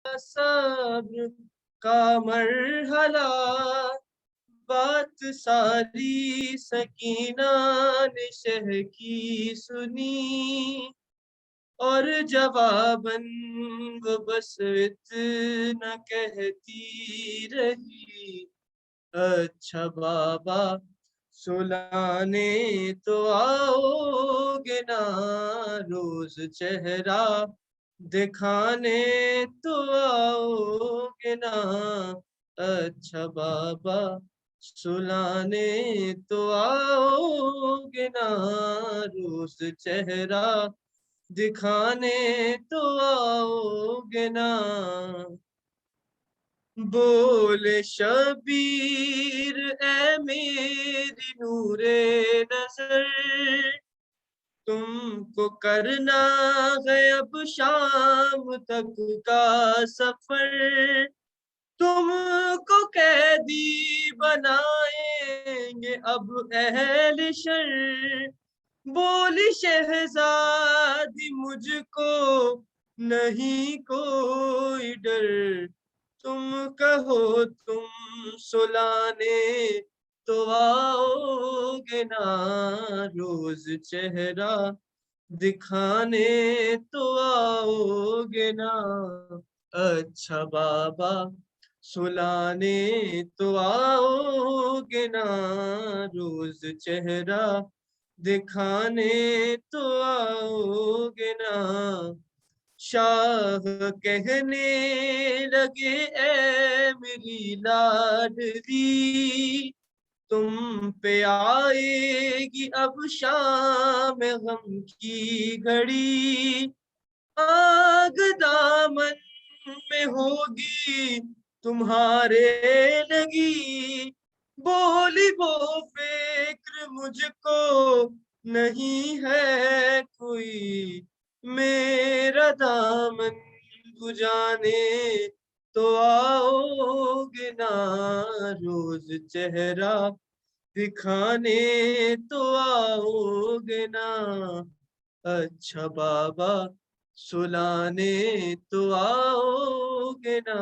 सब्र का मरहला, बात सारी सकीना ने शह की सुनी, और जवाबन वो बस इतना कहती रही, अच्छा बाबा सुलाने तो आओगे ना, रोज चेहरा दिखाने तो आओगे ना, अच्छा बाबा सुलाने तो आओगे ना, रोज चेहरा दिखाने तो आओगे ना। बोले शबीर ए मेरी नूरे नजर, तुमको करना है अब शाम तक का सफर, तुमको कैदी बनाएंगे अब अहल शर। बोली शहजादी मुझको नहीं कोई डर, तुम कहो तुम सुलाने तो आओगे ना, रोज चेहरा दिखाने तो आओगे ना, अच्छा बाबा सुलाने तो आओगे ना, रोज चेहरा दिखाने तो आओगे ना। शाह कहने लगे ए मेरी लाडली, तुम पे आएगी अब शाम गम की घड़ी, आग दामन में होगी तुम्हारे लगी, बोली वो फिक्र मुझको नहीं है कोई, मेरा दामन बुझाने तो आओगे ना, रोज चेहरा दिखाने तो आओगे ना, अच्छा बाबा सुलाने तो आओगे ना,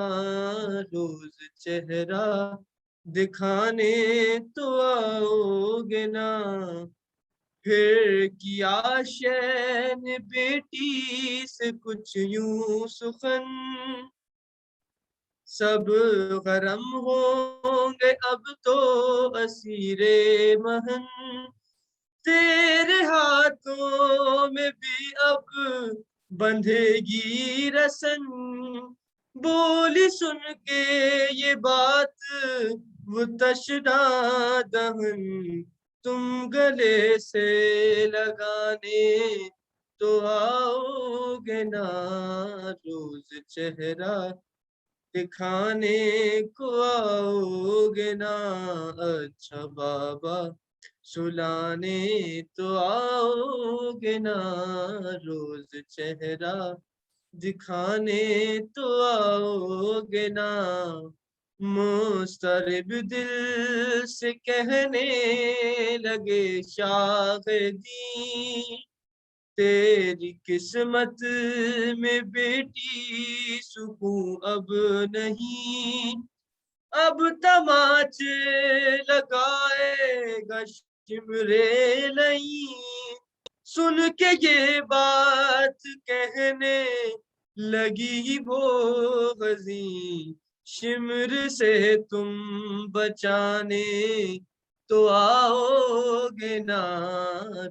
रोज चेहरा दिखाने तो आओगे ना। फिर किया शैन बेटी से कुछ यूं सुखन, सब गरम होंगे अब तो असीरे महन, तेरे हाथों में भी अब बंधेगी रसन। बोली सुन के ये बात वो तशना दहन, तुम गले से लगाने तो आओगे ना, रोज चेहरा दिखाने को आओगे ना, अच्छा बाबा सुलाने तो आओगे ना, रोज चेहरा दिखाने तो आओगे ना। मुस्तरब दिल से कहने लगे शाहिदी, तेरी किस्मत में बेटी सुकून अब नहीं, अब तमाचे लगाएगा शिमरे नहीं। सुन के ये बात कहने लगी वो गजी, शिमर से तुम बचाने तो आओगे ना,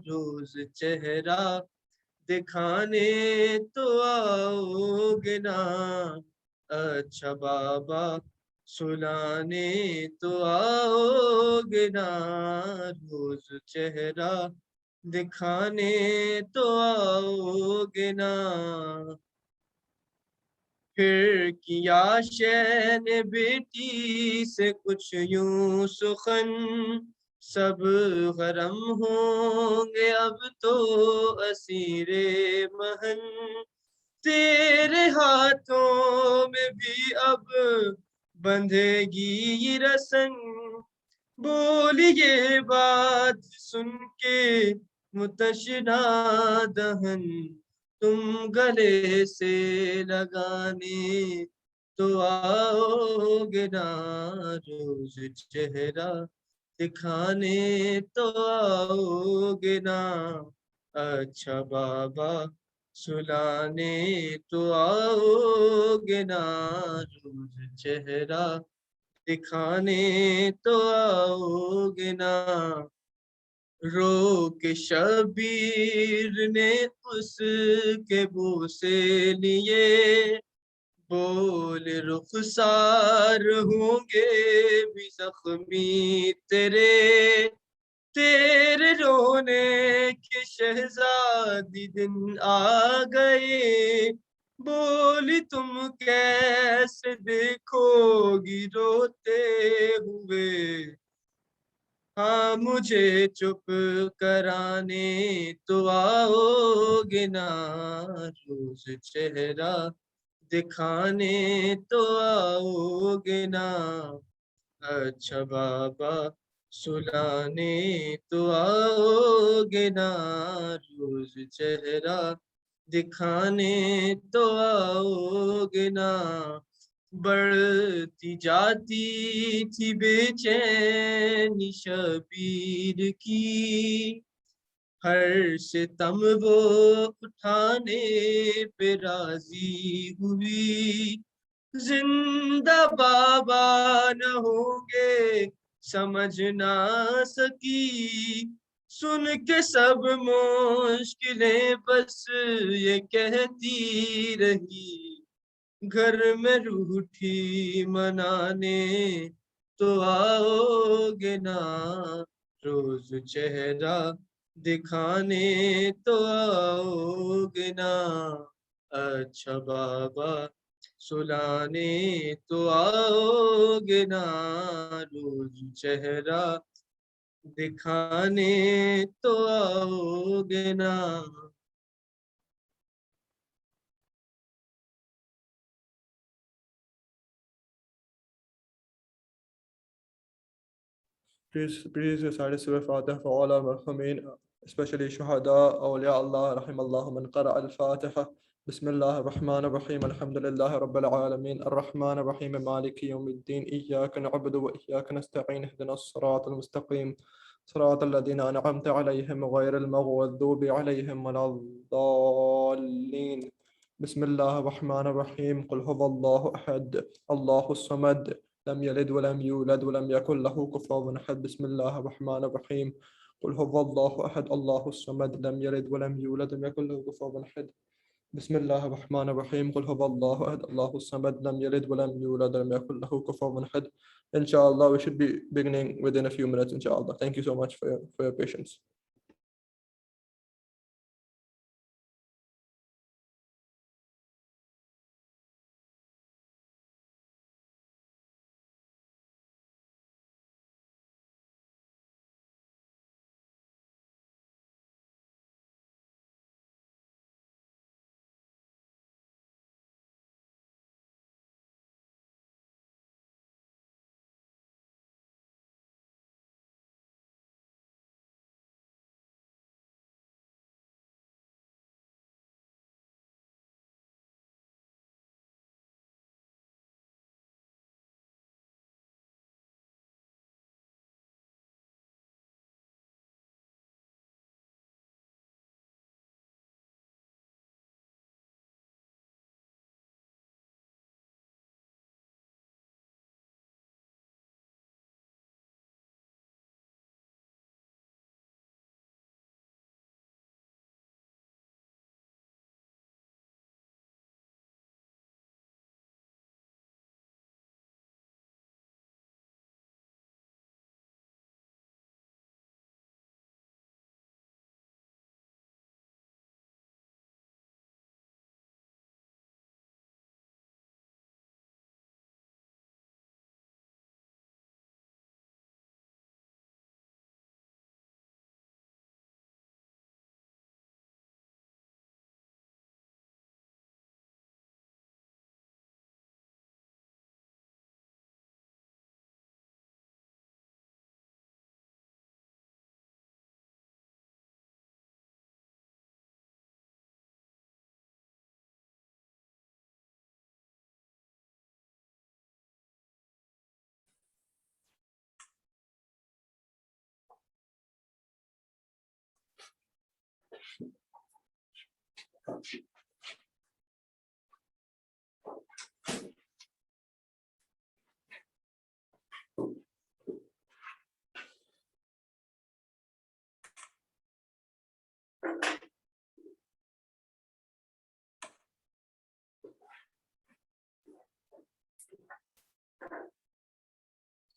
रोज चेहरा दिखाने तो आओगे ना, अच्छा बाबा सुलाने तो आओगे ना, रोज चेहरा दिखाने तो आओगे ना। फिर किया शैन बेटी से कुछ यूं सुखन, सब गरम होंगे अब तो असीरे महन, तेरे हाथों में भी अब बंधेगी ये रसन। बोली ये बात सुन के मुतशना दहन, तुम गले से लगाने तो आओगे ना, रोज चेहरा दिखाने तो आओगे ना। अच्छा बाबा सुलाने तो आओगे ना, रोज चेहरा दिखाने तो आओगे ना। रो के शबीर ने उसके बोसे लिए, बोल रुखसार होंगे भी जख्मी तेरे। तेरे रोने के शहजादी दिन आ गए, बोली तुम कैसे देखोगी रोते हुए। हाँ मुझे चुप कराने तो आओगे ना, रोज चेहरा दिखाने तो आओगे ना। अच्छा बाबा सुलाने तो आओगे ना, रोज चेहरा दिखाने तो आओगे ना। बढ़ती जाती थी बेचैनी शबीर की, हर सितम वो उठाने पे राजी हुई। जिंदा बाबा न होंगे समझ ना सकी, सुन के सब मुश्किलें बस ये कहती रही। घर में रूठी मनाने तो आओगे ना, रोज चेहरा दिखाने तो आओगे ना। अच्छा बाबा सुलाने तो आओगे ना, रोज चेहरा दिखाने तो आओगे ना। Please recite Surah Fatiha for all our Marhumin, especially Shuhada, Awliya Allah, Rahimallahu man qara al-Fatiha. بسم الله الرحمن الرحيم الحمد لله رب العالمين الرحمن الرحيم مالك يوم الدين إياك نعبد وإياك نستعين اهدنا الصراط المستقيم صراط الذين أنعمت عليهم غير المغضوب عليهم ولا الضالين. بسم الله الرحمن الرحيم قل هو الله أحد الله الصمد لم يلد ولم يولد ولم يكن له كفوا أحد. بسم الله الرحمن الرحيم قل هو الله أحد الله الصمد لم يلد ولم يولد ولم يكن له كفوا أحد. بسم الله الرحمن الرحيم قل هو الله أحد الله الصمد لم يلد ولم يولد ولم يكن له كفوا أحد. Inshallah, we should be beginning within a few minutes, inshallah. Thank you so much for your patience.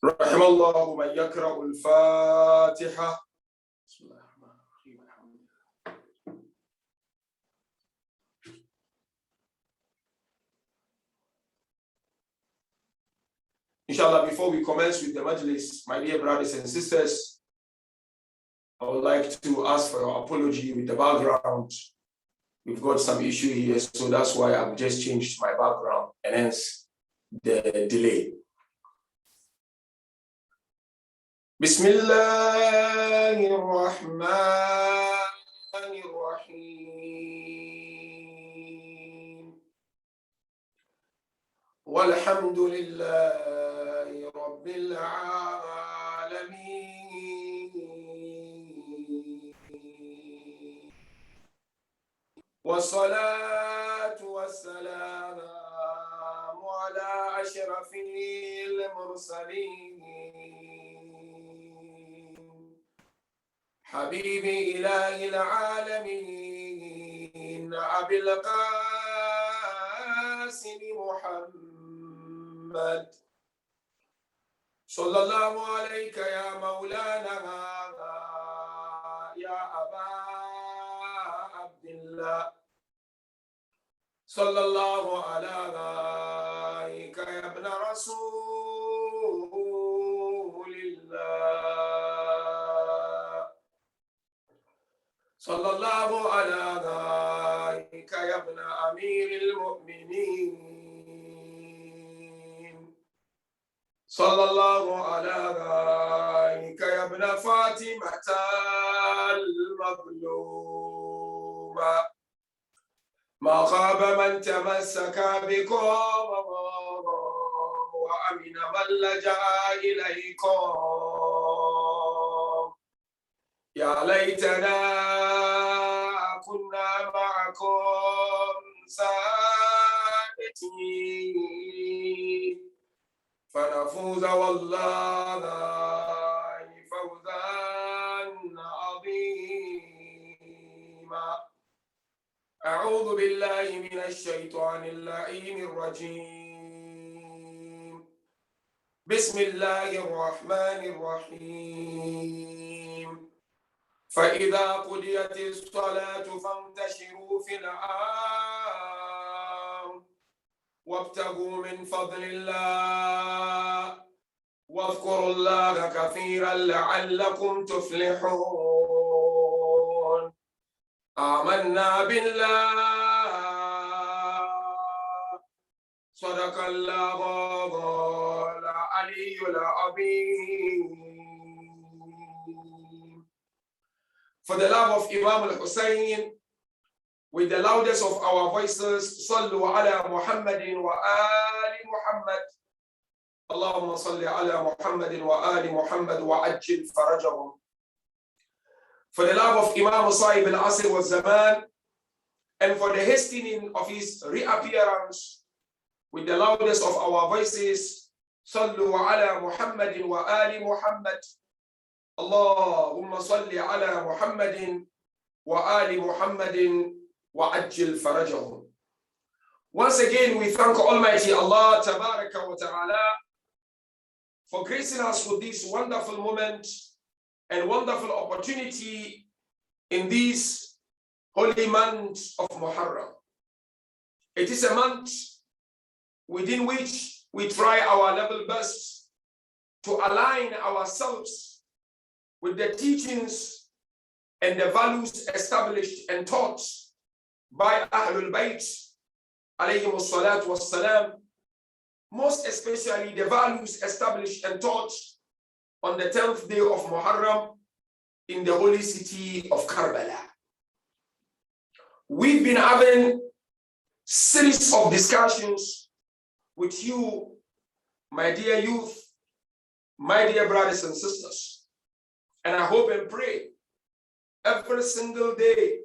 رحم الله من يقرأ الفاتحة. بسم الله الرحمن الرحيم. الحمد لله. Inshallah, before we commence with the majlis, my dear brothers and sisters, I would like to ask for your apology with the background. We've got some issue here, so that's why I've just changed my background, and hence the delay. Bismillahir Rahmanir Rahim. Walhamdulillahi Rabbil Alameen. Wassalatu wassalamu ala ashrafil mursaleen. حبيبي إله العالمين أبي القاسم محمد صلى الله عليك يا مولانا يا أبا عبد الله صلى الله عليك يا ابن رسول الله صلى الله عليك يا ابن أمير المؤمنين صلى الله عليك يا ابن فاطمة المظلومة ما خاب من تمسك بكم وأمن من لجأ إليكم يا ليتنا كنا معكم سادتي فنفوز والله فوزا عظيما. أعوذ بالله من الشيطان اللعين الرجيم. بسم الله الرحمن الرحيم. فإذا قضيت الصلاة فانتشروا في الأرض وابتغوا من فضل الله واذكروا الله كثيرا لعلكم تفلحون. آمنا بالله صدق الله العلي العظيم. For the love of Imam al-Hussain, with the loudest of our voices, Sallu ala Muhammadin wa ali Muhammad. Allahumma salli ala Muhammadin wa ali Muhammad wa ajil farajahum. For the love of Imam Sahib al-Asr wa Zaman, and for the hastening of his reappearance, with the loudest of our voices, Sallu ala Muhammadin wa ali Muhammad. Allahumma salli ala Muhammadin wa ali Muhammadin wa ajil farajahum. Once again, we thank Almighty Allah Tabaraka wa Ta'ala for gracing us with this wonderful moment and wonderful opportunity in this holy month of Muharram. It is a month within which we try our level best to align ourselves with the teachings and the values established and taught by Ahlul Bayt, alayhimus salatu wassalam, most especially the values established and taught on the 10th day of Muharram in the holy city of Karbala. We've been having series of discussions with you, my dear youth, my dear brothers and sisters. And I hope and pray every single day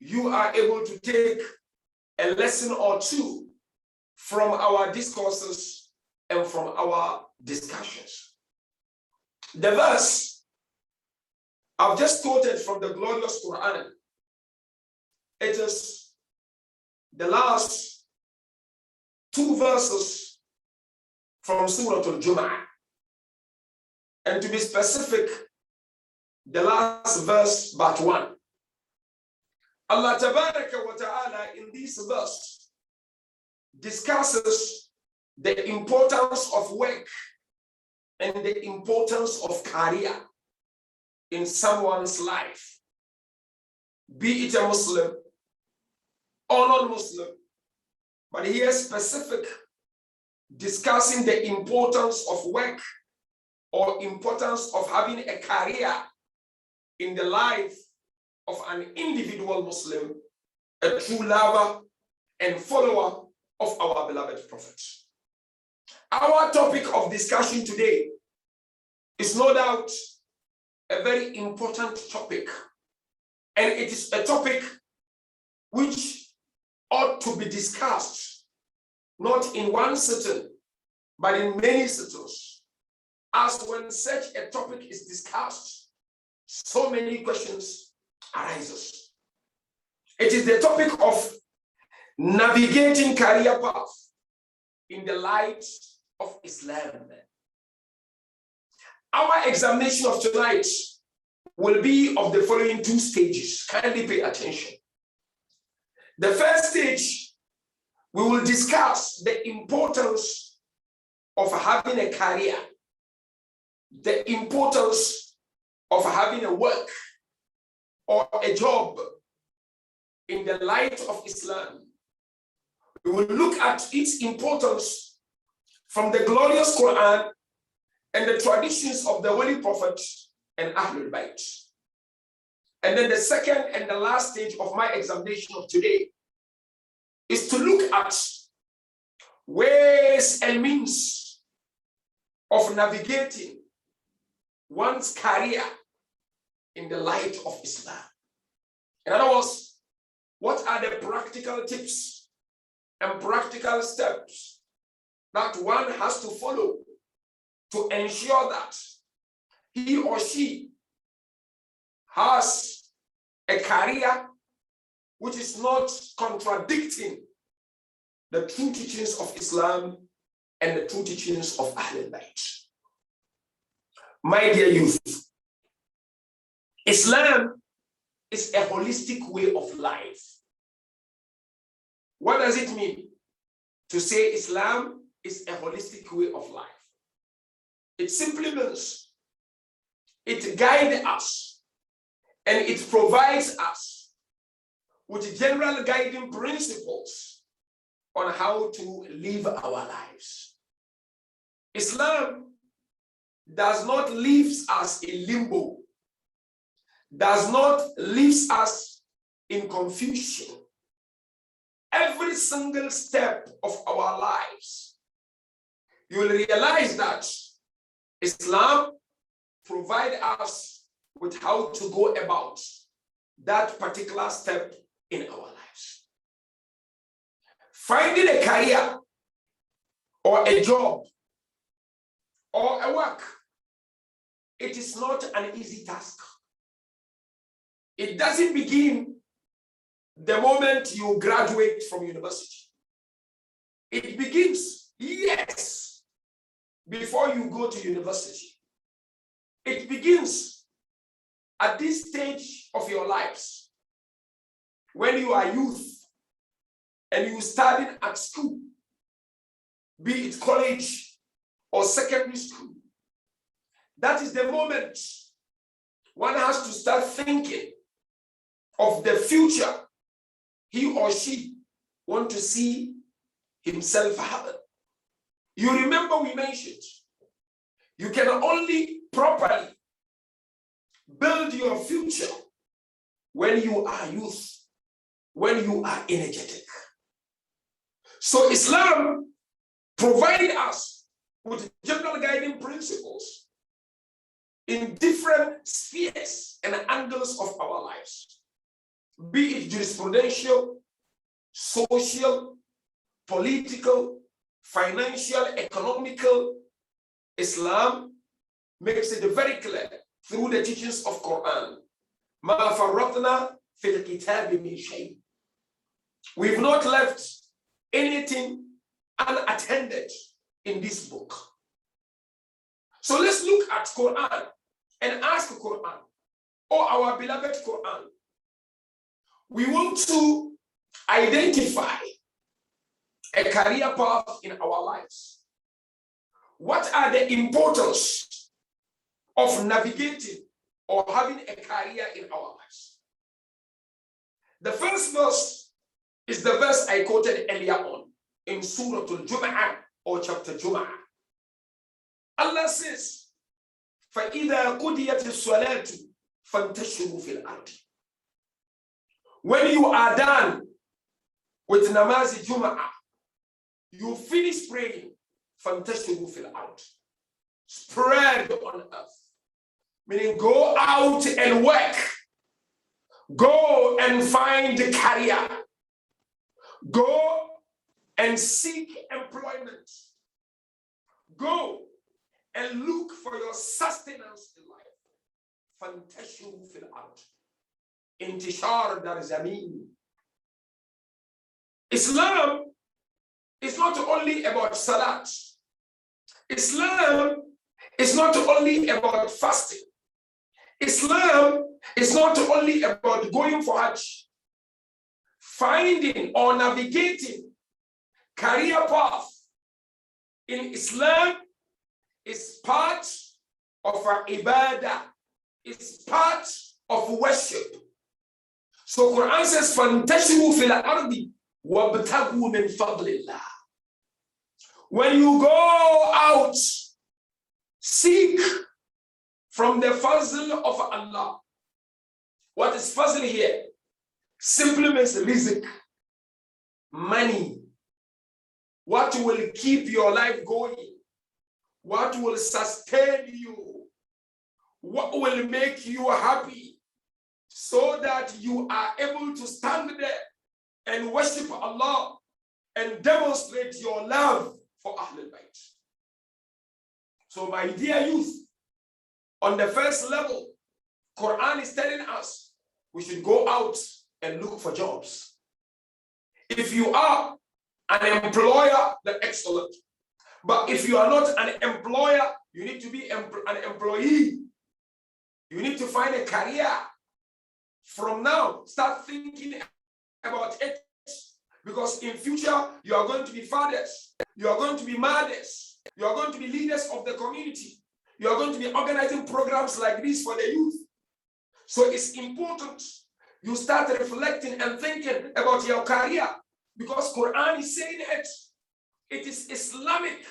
you are able to take a lesson or two from our discourses and from our discussions. The verse I've just quoted from the glorious Quran, it is the last two verses from Surah Al-Jum'ah. And to be specific, the last verse, but one. Allah Tabaraka wa Ta'ala in this verse discusses the importance of work and the importance of career in someone's life, be it a Muslim or non-Muslim. But here specific, discussing the importance of work or importance of having a career in the life of an individual Muslim, a true lover and follower of our beloved Prophet. Our topic of discussion today is no doubt a very important topic, and it is a topic which ought to be discussed not in one sitting but in many sittings, as when such a topic is discussed, so many questions arises. It is the topic of navigating career path in the light of Islam. Our examination of tonight will be of the following two stages. Kindly pay attention. The first stage, we will discuss the importance of having a career, the importance of having a work or a job in the light of Islam. We will look at its importance from the glorious Quran and the traditions of the Holy Prophet and Ahlul Bayt. And then the second and the last stage of my examination of today is to look at ways and means of navigating one's career in the light of Islam. In other words, what are the practical tips and practical steps that one has to follow to ensure that he or she has a career which is not contradicting the true teachings of Islam and the true teachings of Ahlul Bayt. My dear youth, Islam is a holistic way of life. What does it mean to say Islam is a holistic way of life? It simply means it guides us and it provides us with general guiding principles on how to live our lives. Islam does not leave us in limbo, does not leave us in confusion. Every single step of our lives, you will realize that Islam provides us with how to go about that particular step in our lives. Finding a career or a job or a work, it is not an easy task. It doesn't begin the moment you graduate from university. It begins, yes, before you go to university. It begins at this stage of your lives when you are youth and you studying at school, be it college or secondary school. That is the moment one has to start thinking of the future he or she want to see himself happen. You remember we mentioned, you can only properly build your future when you are youth, when you are energetic. So Islam provides us with general guiding principles in different spheres and angles of our lives. be it jurisprudential, social, political, financial, economical. Islam makes it very clear through the teachings of Quran. مَا فَرَّطْنَا فِي الْكِتَابِ مِنْ شَيْءٍ. We've not left anything unattended in this book. So let's look at Quran and ask Quran, oh our beloved Quran, we want to identify a career path in our lives. What are the importance of navigating or having a career in our lives? The first verse is the verse I quoted earlier on in Surah Al-Jum'ah or chapter Jum'ah. Allah says, فَإِذَا قُضِيَتِ الصَّلَاةُ فَانْتَشِرُوا فِي الْأَرْضِ. When you are done with namaz Jum'ah, you finish praying, فَانْتَشِرُوا فِي الْأَرْضِ. Spread on earth. Meaning go out and work. Go and find a career. Go and seek employment. Go and look for your sustenance in life. فَانْتَشِرُوا فِي الْأَرْضِ. Intishar dar zameen. Islam is not only about salat. Islam is not only about fasting. Islam is not only about going for Hajj. Finding or navigating career path in Islam is part of our ibadah. It's part of worship. So Quran says, فَانْتَشِرُوا فِي الْأَرْضِ وَابْتَغُوا مِنْ فَضْلِ اللَّهِ. When you go out, seek from the fazl of Allah. What is fazl here? Simply means rizq, money. What will keep your life going? What will sustain you? What will make you happy so that you are able to stand there and worship Allah and demonstrate your love for Ahlul Bayt. So my dear youth, on the first level, Quran is telling us we should go out and look for jobs. If you are an employer, then excellent. But if you are not an employer, you need to be an employee. You need to find a career. From now, start thinking about it. Because in future, you are going to be fathers. You are going to be mothers. You are going to be leaders of the community. You are going to be organizing programs like this for the youth. So it's important you start reflecting and thinking about your career. Because Quran is saying it. It is Islamic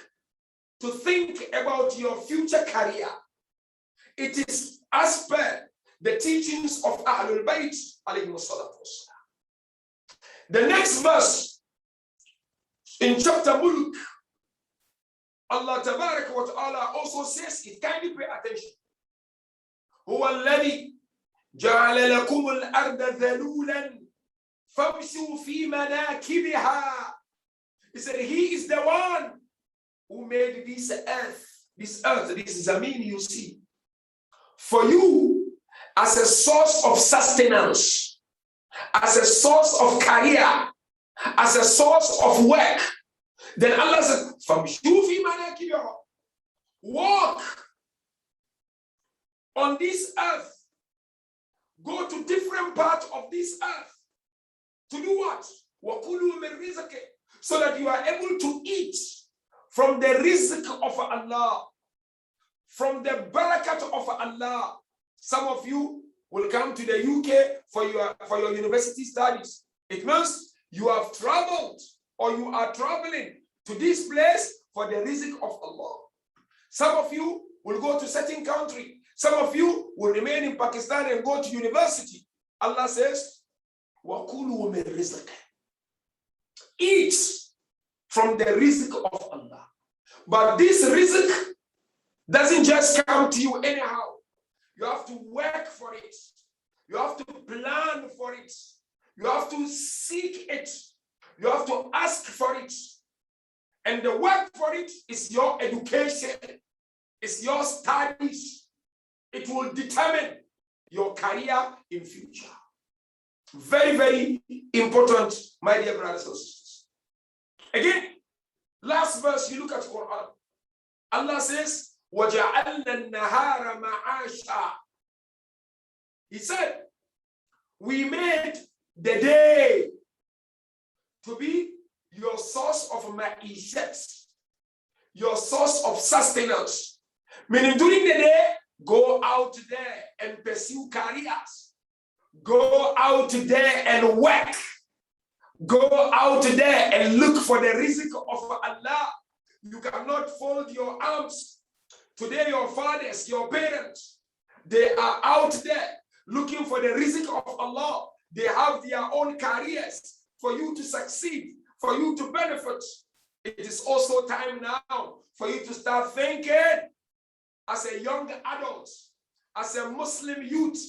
to think about your future career. It is as per the teachings of Ahlul Bayt alayhi salatu wassalam. The next verse in chapter Mulk, Allah Tabarak wa Ta'ala also says it. Kindly pay attention. هو الذي جعل لكم الأرض ذلولا فامشوا في مناكبها. He said he is the one who made this earth, this zameen you see, for you as a source of sustenance, as a source of career, as a source of work. Then Allah said, walk on this earth, go to different parts of this earth to do what? So that you are able to eat from the rizq of Allah, from the barakat of Allah. Some of you will come to the UK for your university studies. It means you have traveled or you are traveling to this place for the rizq of Allah. Some of you will go to certain country. Some of you will remain in Pakistan and go to university. Allah says, وَكُلُوا مِنْ رِزْقِ. Eat from the rizq of Allah. But this rizq doesn't just come to you anyhow. You have to work for it. You have to plan for it. You have to seek it. You have to ask for it. And the work for it is your education. It's your studies. It will determine your career in future. Very, very important, my dear brothers and sisters. Again, last verse, you look at Quran. Allah says, وَجَعَلْنَا النَّهَارَ مَعَاشًا. He said, we made the day to be your source of ma'ishat, your source of sustenance. Meaning during the day, go out there and pursue careers. Go out there and work. Go out there and look for the rizq of Allah. You cannot fold your arms. Today, your fathers, your parents, they are out there looking for the rizq of Allah. They have their own careers for you to succeed, for you to benefit. It is also time now for you to start thinking as a young adult, as a Muslim youth,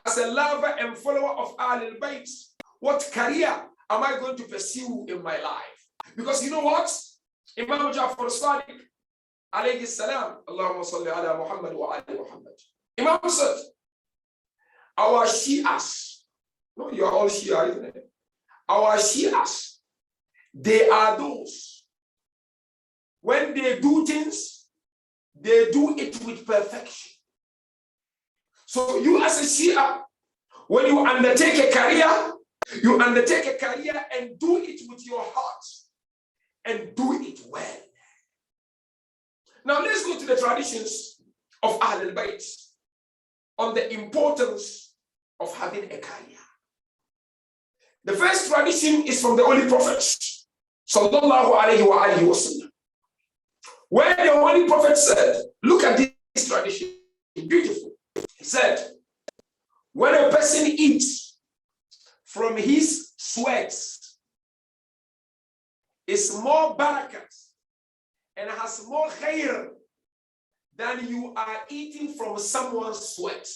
as a lover and follower of Ahlul Bayt. What career am I going to pursue in my life? Because you know what? Imam Ja'far Sadiq, alayhi salam, Allahumma salli ala Muhammad wa ala Muhammad. Imam said, our Shias, no, you are all Shia, isn't it? Our Shias, they are those, when they do things, they do it with perfection. So you as a Shia, when you undertake a career, you undertake a career and do it with your heart and do it well. Now let's go to the traditions of Ahlul Bayt on the importance of having a career. The first tradition is from the Holy Prophet, sallallahu alayhi wa alihi wa sallam, where the Holy Prophet said, look at this tradition, beautiful. He said, when a person eats from his sweats, it's more barakat and has more khair than you are eating from someone's sweat.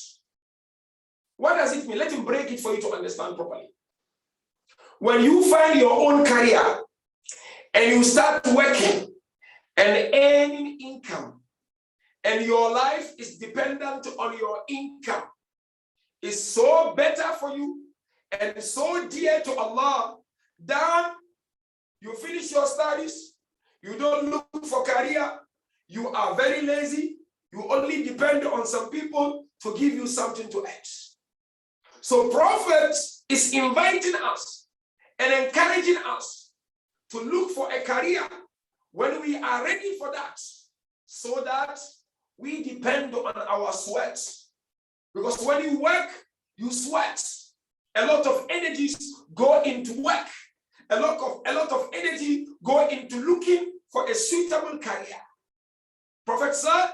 What does it mean? Let me break it for you to understand properly. When you find your own career and you start working and earning income, and your life is dependent on your income, it's so better for you and so dear to Allah than you finish your studies, you don't look for career, you are very lazy, you only depend on some people to give you something to eat. So Prophet is inviting us and encouraging us to look for a career when we are ready for that, so that we depend on our sweat. Because when you work, you sweat. A lot of energies go into work. A lot of energy go into looking for a suitable career. Prophet said,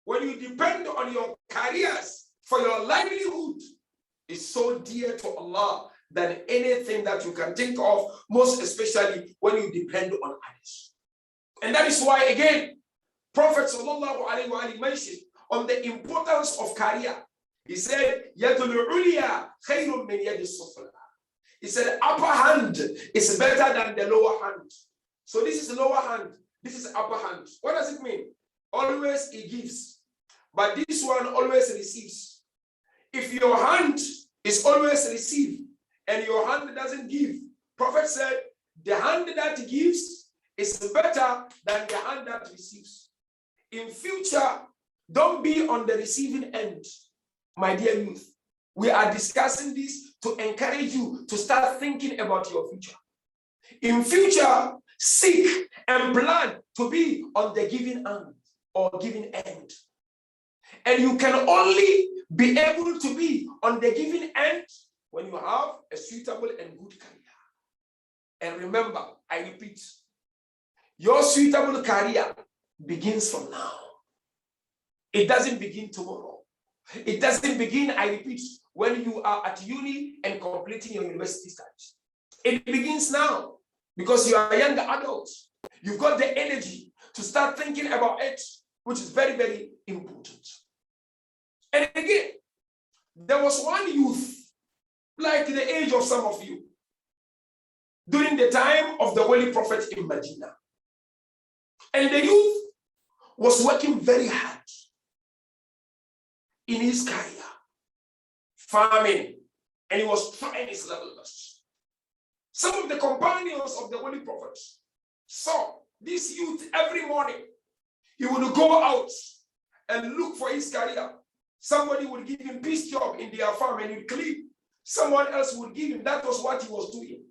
when you depend on your careers for your livelihood, it's so dear to Allah than anything that you can think of, most especially when you depend on others. And that is why, again, Prophet sallallahu alaihi wasallam mentioned on the importance of career. He said, "Yadul uliya khayrun min yadi sufla." He said, upper hand is better than the lower hand. So this is the lower hand, this is upper hand. What does it mean? Always he gives, but this one always receives. If your hand is always receive and your hand doesn't give, Prophet said, the hand that gives is better than the hand that receives. In future, don't be on the receiving end, my dear youth. We are discussing this to encourage you to start thinking about your future. In future, seek and plan to be on the giving hand or giving end. And you can only be able to be on the giving end when you have a suitable and good career. And remember, I repeat, your suitable career begins from now. It doesn't begin tomorrow. It doesn't begin, I repeat, when you are at uni and completing your university studies. It begins now because you are a young adult. You've got the energy to start thinking about it, which is very, very important. And again, there was one youth like the age of some of you, during the time of the Holy Prophet in Medina. And the youth was working very hard in his career, farming, and he was trying his level best. Some of the companions of the Holy Prophet saw this youth every morning. He would go out and look for his career. Somebody would give him piece job in their farm and he'd clean. Someone else would give him. That was what he was doing.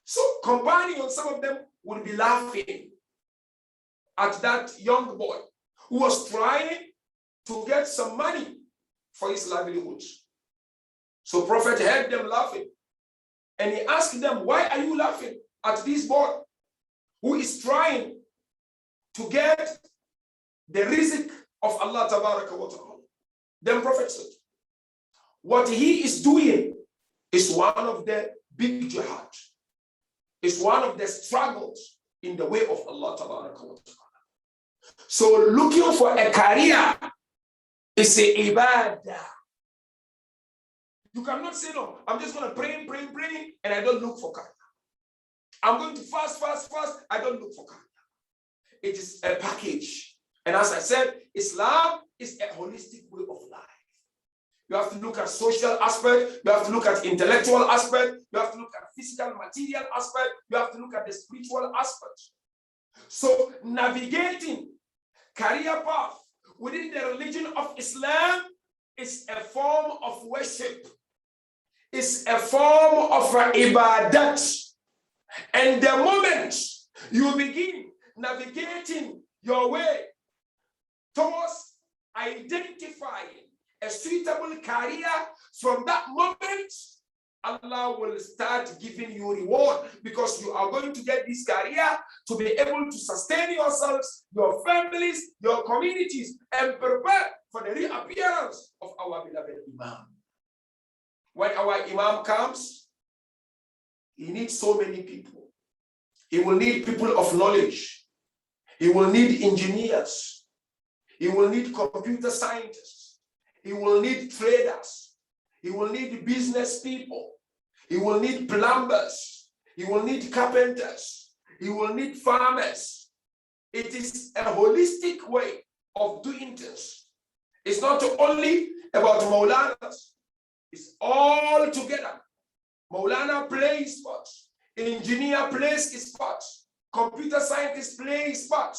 So companions, some of them would be laughing at that young boy who was trying to get some money for his livelihood. So Prophet heard them laughing and he asked them, why are you laughing at this boy who is trying to get the rizq of Allah Tabaraka wa Ta'ala? Then Prophet said, what he is doing is one of the big jihad. It's one of the struggles in the way of Allah Tabaraka wa Ta'ala. So looking for a career is a ibadah. You cannot say, no, I'm just going to pray, and I don't look for career. I'm going to fast, I don't look for career. It is a package. And as I said, Islam is a holistic way of life. You have to look at social aspect, you have to look at intellectual aspect, you have to look at physical, material aspect, you have to look at the spiritual aspect. So navigating career path within the religion of Islam is a form of worship. It's a form of ibadat. And the moment you begin navigating your way towards identifying a suitable career, from that moment, Allah will start giving you reward, because you are going to get this career to be able to sustain yourselves, your families, your communities, and prepare for the reappearance of our beloved Imam. When our Imam comes, he needs so many people. He will need people of knowledge. He will need engineers. He will need computer scientists. He will need traders. He will need business people. He will need plumbers. He will need carpenters. He will need farmers. It is a holistic way of doing things. It's not only about Maulanas. It's all together. Maulana plays part. Engineer plays his part. Computer scientist plays his part.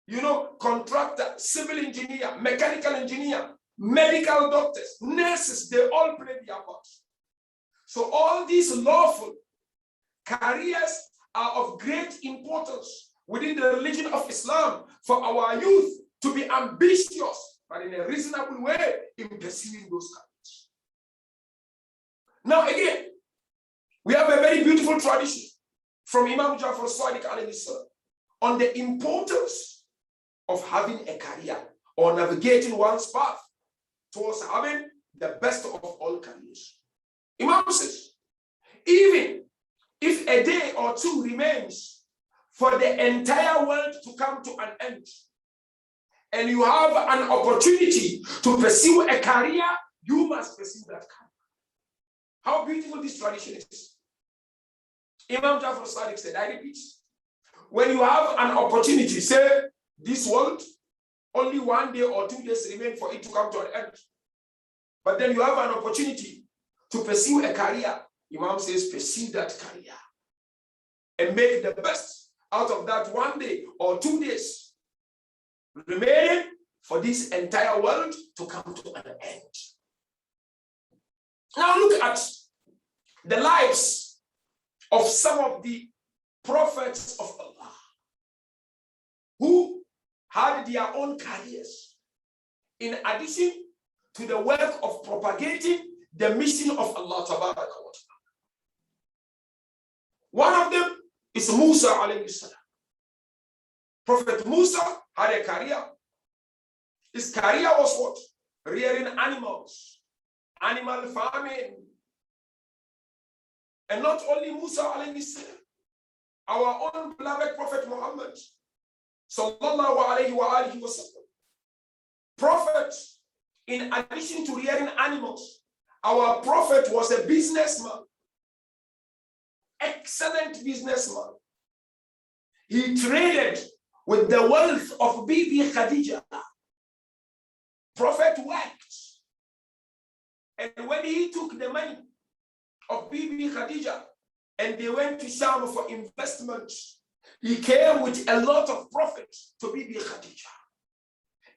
You know, contractor, civil engineer, mechanical engineer, medical doctors, nurses, they all play their part. So all these lawful careers are of great importance within the religion of Islam for our youth to be ambitious, but in a reasonable way in pursuing those careers. Now again, we have a very beautiful tradition from Imam Jafar Sadiq alayhi salam on the importance of having a career or navigating one's path towards having the best of all careers. Imam says, even if a day or two remains for the entire world to come to an end, and you have an opportunity to pursue a career, you must pursue that career. How beautiful this tradition is. Imam Jafar Sadiq said, I repeat, when you have an opportunity, say this world, only 1 day or 2 days remain for it to come to an end. But then you have an opportunity to pursue a career. Imam says, pursue that career and make the best out of that 1 day or 2 days remaining for this entire world to come to an end. Now look at the lives of some of the prophets of Allah who had their own careers in addition to the work of propagating the mission of Allah Tabaraka wa Ta'ala. One of them is Musa alayhi salam. Prophet Musa had a career. His career was what? Rearing animals, animal farming. And not only Musa alayhi salam, our own beloved Prophet Muhammad sallallahu alayhi wa alihi wa sallam. Prophet, in addition to rearing animals, Our Prophet was a businessman, excellent businessman. He traded with the wealth of Bibi Khadija. Prophet worked. And when he took the money of Bibi Khadija and they went to Sham for investment, he came with a lot of profits to Bibi Khadija.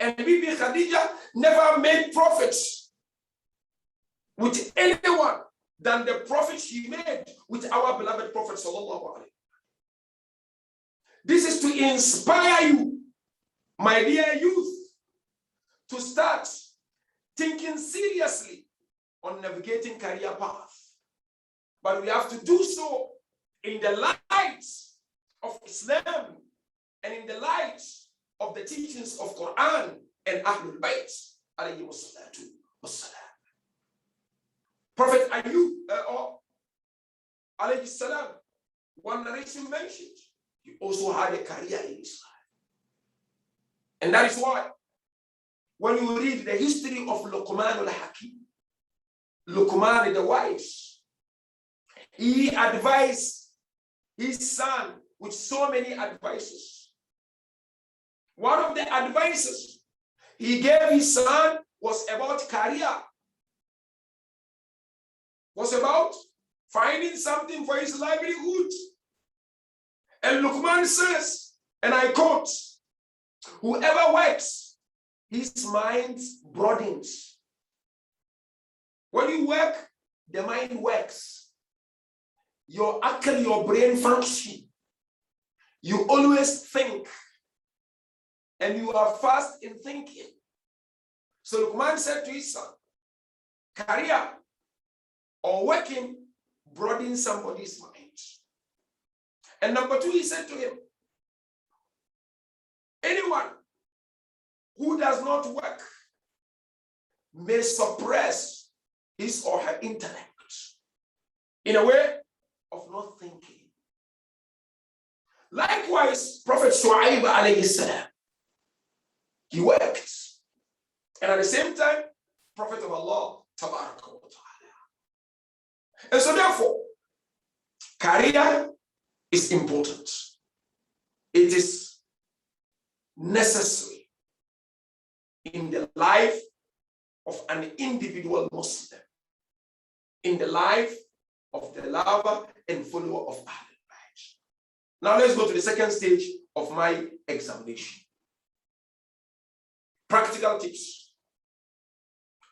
And Bibi Khadija never made profits with anyone than the profit she made with our beloved Prophet sallallahu alaihi wasallam. This is to inspire you, my dear youth, to start thinking seriously on navigating career path. But we have to do so in the light of Islam and in the light of the teachings of Quran and Ahlul Bayt alayhi wassalatu wassalam. Prophet Ayub alayhi salam, one narration mentioned, he also had a career in Islam. And that is why when you read the history of Luqman al-Hakim, Luqman the wise, he advised his son with so many advices. One of the advices he gave his son was about career, was about finding something for his livelihood. And Luqman says, and I quote, whoever works, his mind broadens. When you work, the mind works. Your brain function. You always think. And you are fast in thinking. So Luqman said to his son, career or working broadens somebody's mind. And number two, he said to him, anyone who does not work may suppress his or her intellect in a way of not thinking. Likewise, Prophet Shu'aib alayhi salam, he worked. And at the same time, Prophet of Allah, tabaraka wa ta'ala. And so therefore, career is important. It is necessary in the life of an individual Muslim, in the life of the lover and follower of Ahlul Bayt. Now let's go to the second stage of my examination. Practical tips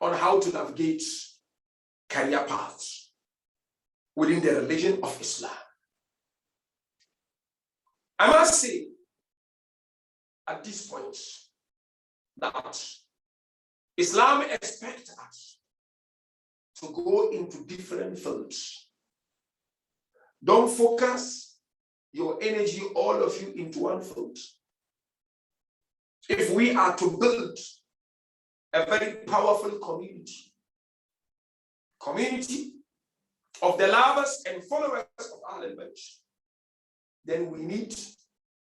on how to navigate career paths within the religion of Islam. I must say at this point that Islam expects us to go into different fields. Don't focus your energy, all of you, into one field. If we are to build a very powerful community of the lovers and followers of Ahlul Bayt, then we need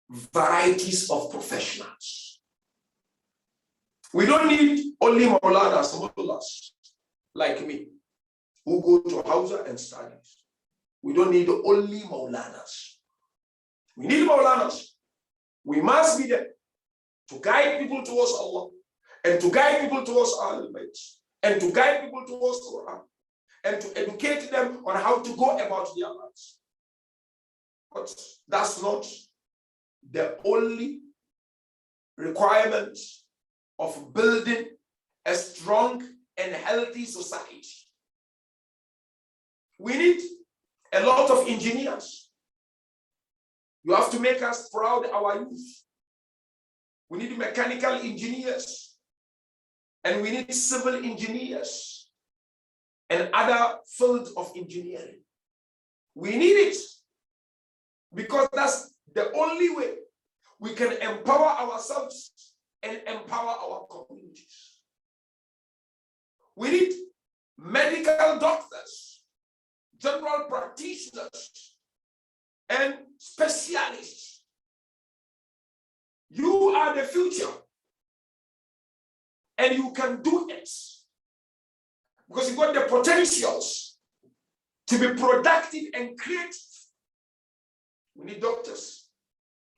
varieties of professionals. We don't need only Maulanas, mullahs like me, who go to Hausa and study. We don't need only Maulanas. We need Maulanas. We must be there to guide people towards Allah, and to guide people towards Ahlul Bayt, and to guide people towards Quran, and to educate them on how to go about their lives. But that's not the only requirement of building a strong and healthy society. We need a lot of engineers. You have to make us proud, our youth. We need mechanical engineers, and we need civil engineers and other fields of engineering. We need it because that's the only way we can empower ourselves and empower our communities. We need medical doctors, general practitioners, and specialists. You are the future, and you can do it. because you've got the potentials to be productive and creative. We need doctors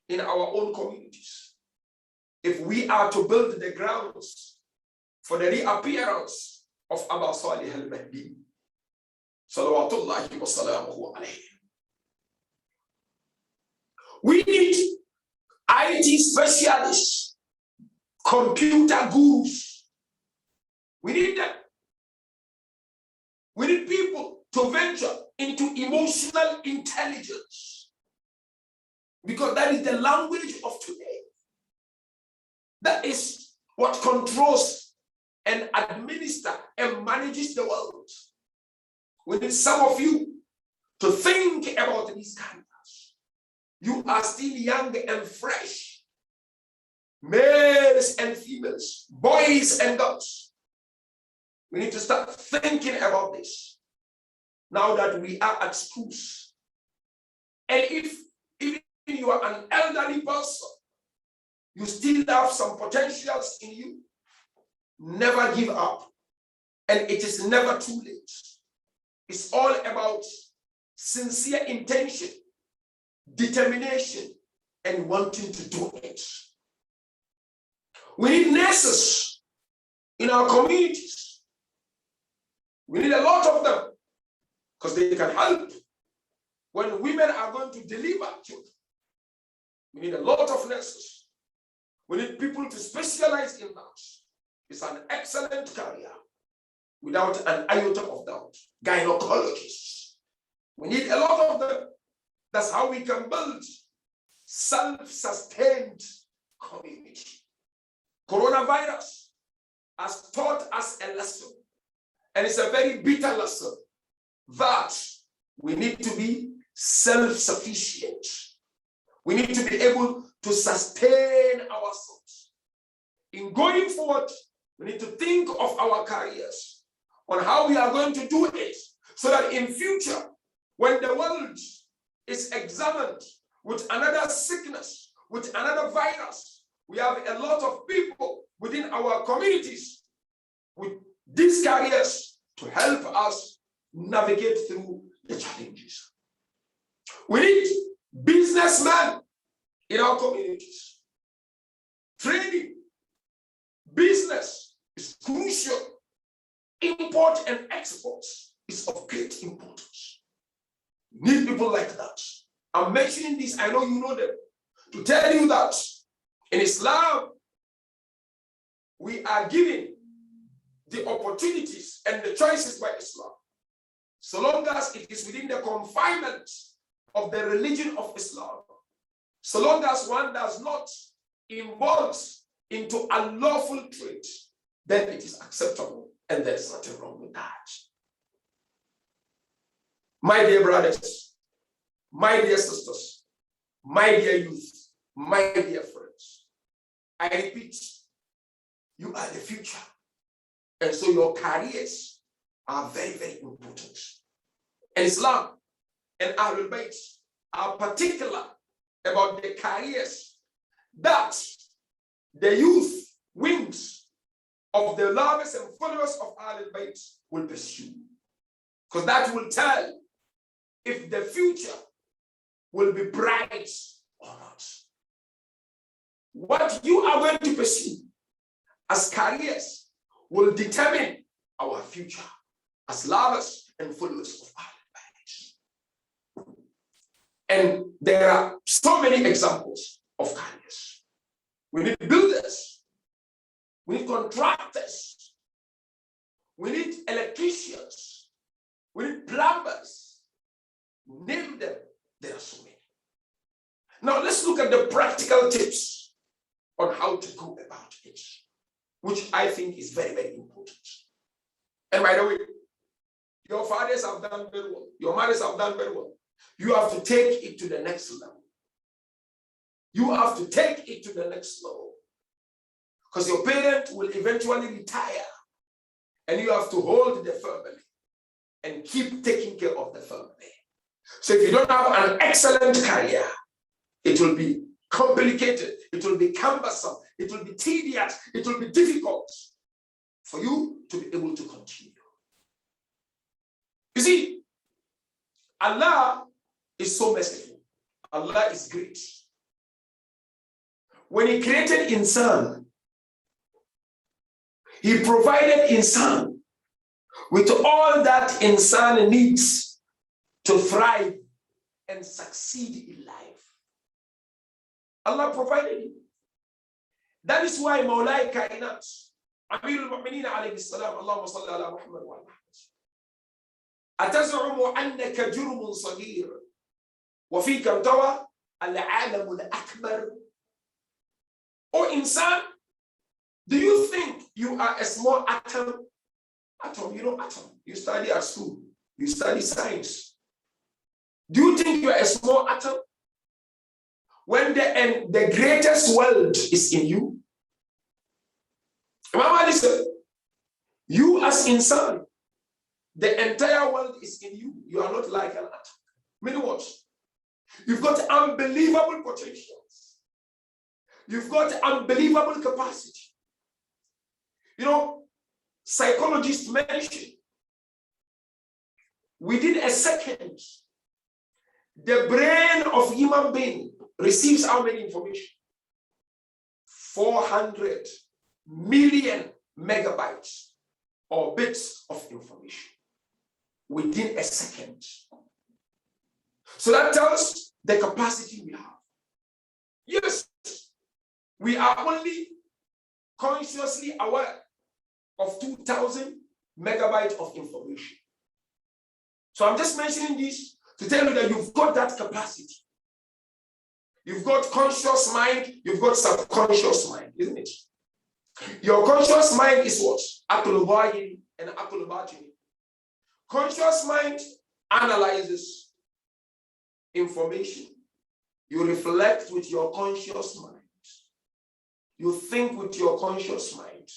in our own communities. If we are to build the grounds for the reappearance of Aba Salih al-Mahdi, salawatullahi wa salamuhu alayhi. We need IT specialists, computer gurus. We need them. We need people to venture into emotional intelligence, because that is the language of today. That is what controls and administers and manages the world. We need some of you to think about these characters. You are still young and fresh, males and females, boys and girls. We need to start thinking about this now that we are at schools. And if even you are an elderly person, you still have some potentials in you, never give up. And it is never too late. It's all about sincere intention, determination, and wanting to do it. We need nurses in our communities. We need a lot of them because they can help when women are going to deliver children. We need a lot of nurses. We need people to specialize in that. It's an excellent career without an iota of doubt. Gynecologists. We need a lot of them. That's how we can build self-sustained community. Coronavirus has taught us a lesson, and it's a very bitter lesson, that we need to be self-sufficient. We need to be able to sustain ourselves. In going forward, we need to think of our careers, on how we are going to do it, so that in future, when the world is examined with another sickness, with another virus, we have a lot of people within our communities with these careers to help us navigate through the challenges. We need businessmen in our communities. Trading, business is crucial. Import and exports is of great importance. We need people like that. I'm mentioning this, I know you know them, to tell you that in Islam, we are given the opportunities and the choices by Islam, so long as it is within the confinement of the religion of Islam, so long as one does not involve into unlawful trade, then it is acceptable, and there's nothing wrong with that. My dear brothers, my dear sisters, my dear youth, my dear friends, I repeat, you are the future. And so your careers are very, very important. And Islam and Ahlul Bayt are particular about the careers that the youth wings of the lovers and followers of Ahlul Bayt will pursue. Because that will tell if the future will be bright or not. What you are going to pursue as careers will determine our future as lovers and followers of Ahlul Bayt. And there are so many examples of careers. We need builders, we need contractors, we need electricians, we need plumbers. Name them, there are so many. Now let's look at the practical tips on how to go about it, which I think is very, very important. And by the way, your fathers have done very well, your mothers have done very well. You have to take it to the next level. You have to take it to the next level. Because your parent will eventually retire, and you have to hold the family and keep taking care of the family. So if you don't have an excellent career, it will be complicated, it will be cumbersome, it will be tedious, it will be difficult for you to be able to continue. You see, Allah is so merciful. Allah is great. When He created insan, He provided insan with all that insan needs to thrive and succeed in life. Allah provided it. That is why Mawlai Kainat, Amir al-Mu'mineen alayhi salam, Allahumma salli ala Muhammad wa ala Muhammad. أتزعم أنك جرم صغير وفيك انطوى العالم الأكبر. Oh insan, do you think you are a small atom? Atom, you know atom. You study at school. You study science. Do you think you are a small atom? When the greatest world is in you? Imam Ali said, you as insan, the entire world is in you. You are not like an atom. Meaning what? You've got unbelievable potentials. You've got unbelievable capacity. You know, psychologists mention within a second, the brain of human being receives how many information? 400 million megabytes or bits of information within a second. So that tells the capacity we have. Yes, we are only consciously aware of 2,000 megabytes of information. So I'm just mentioning this to tell you that you've got that capacity. You've got conscious mind, you've got subconscious mind, isn't it? Your conscious mind is what? Aql Zahiri and Aql Batini. Conscious mind analyzes information. You reflect with your conscious mind. You think with your conscious mind.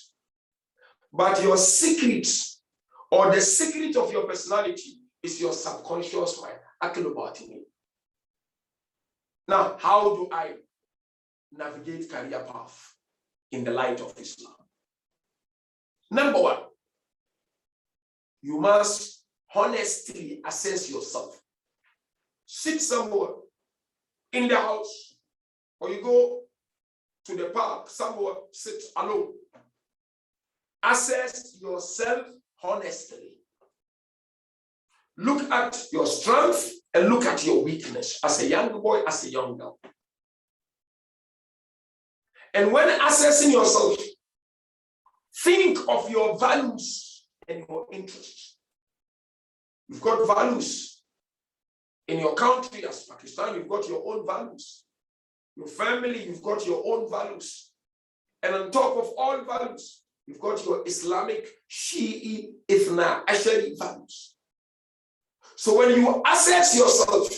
But your secret, or the secret of your personality, is your subconscious mind. Aql Batini. Now, how do I navigate career path in the light of Islam? Number one, you must honestly assess yourself. Sit somewhere in the house, or you go to the park, somewhere, sit alone. Assess yourself honestly. Look at your strength and look at your weakness as a young boy, as a young girl. And when assessing yourself, think of your values and your interests. You've got values in your country as Pakistan, you've got your own values. Your family, you've got your own values. And on top of all values, you've got your Islamic, Shi'i, Ithna, Ashari values. So when you assess yourself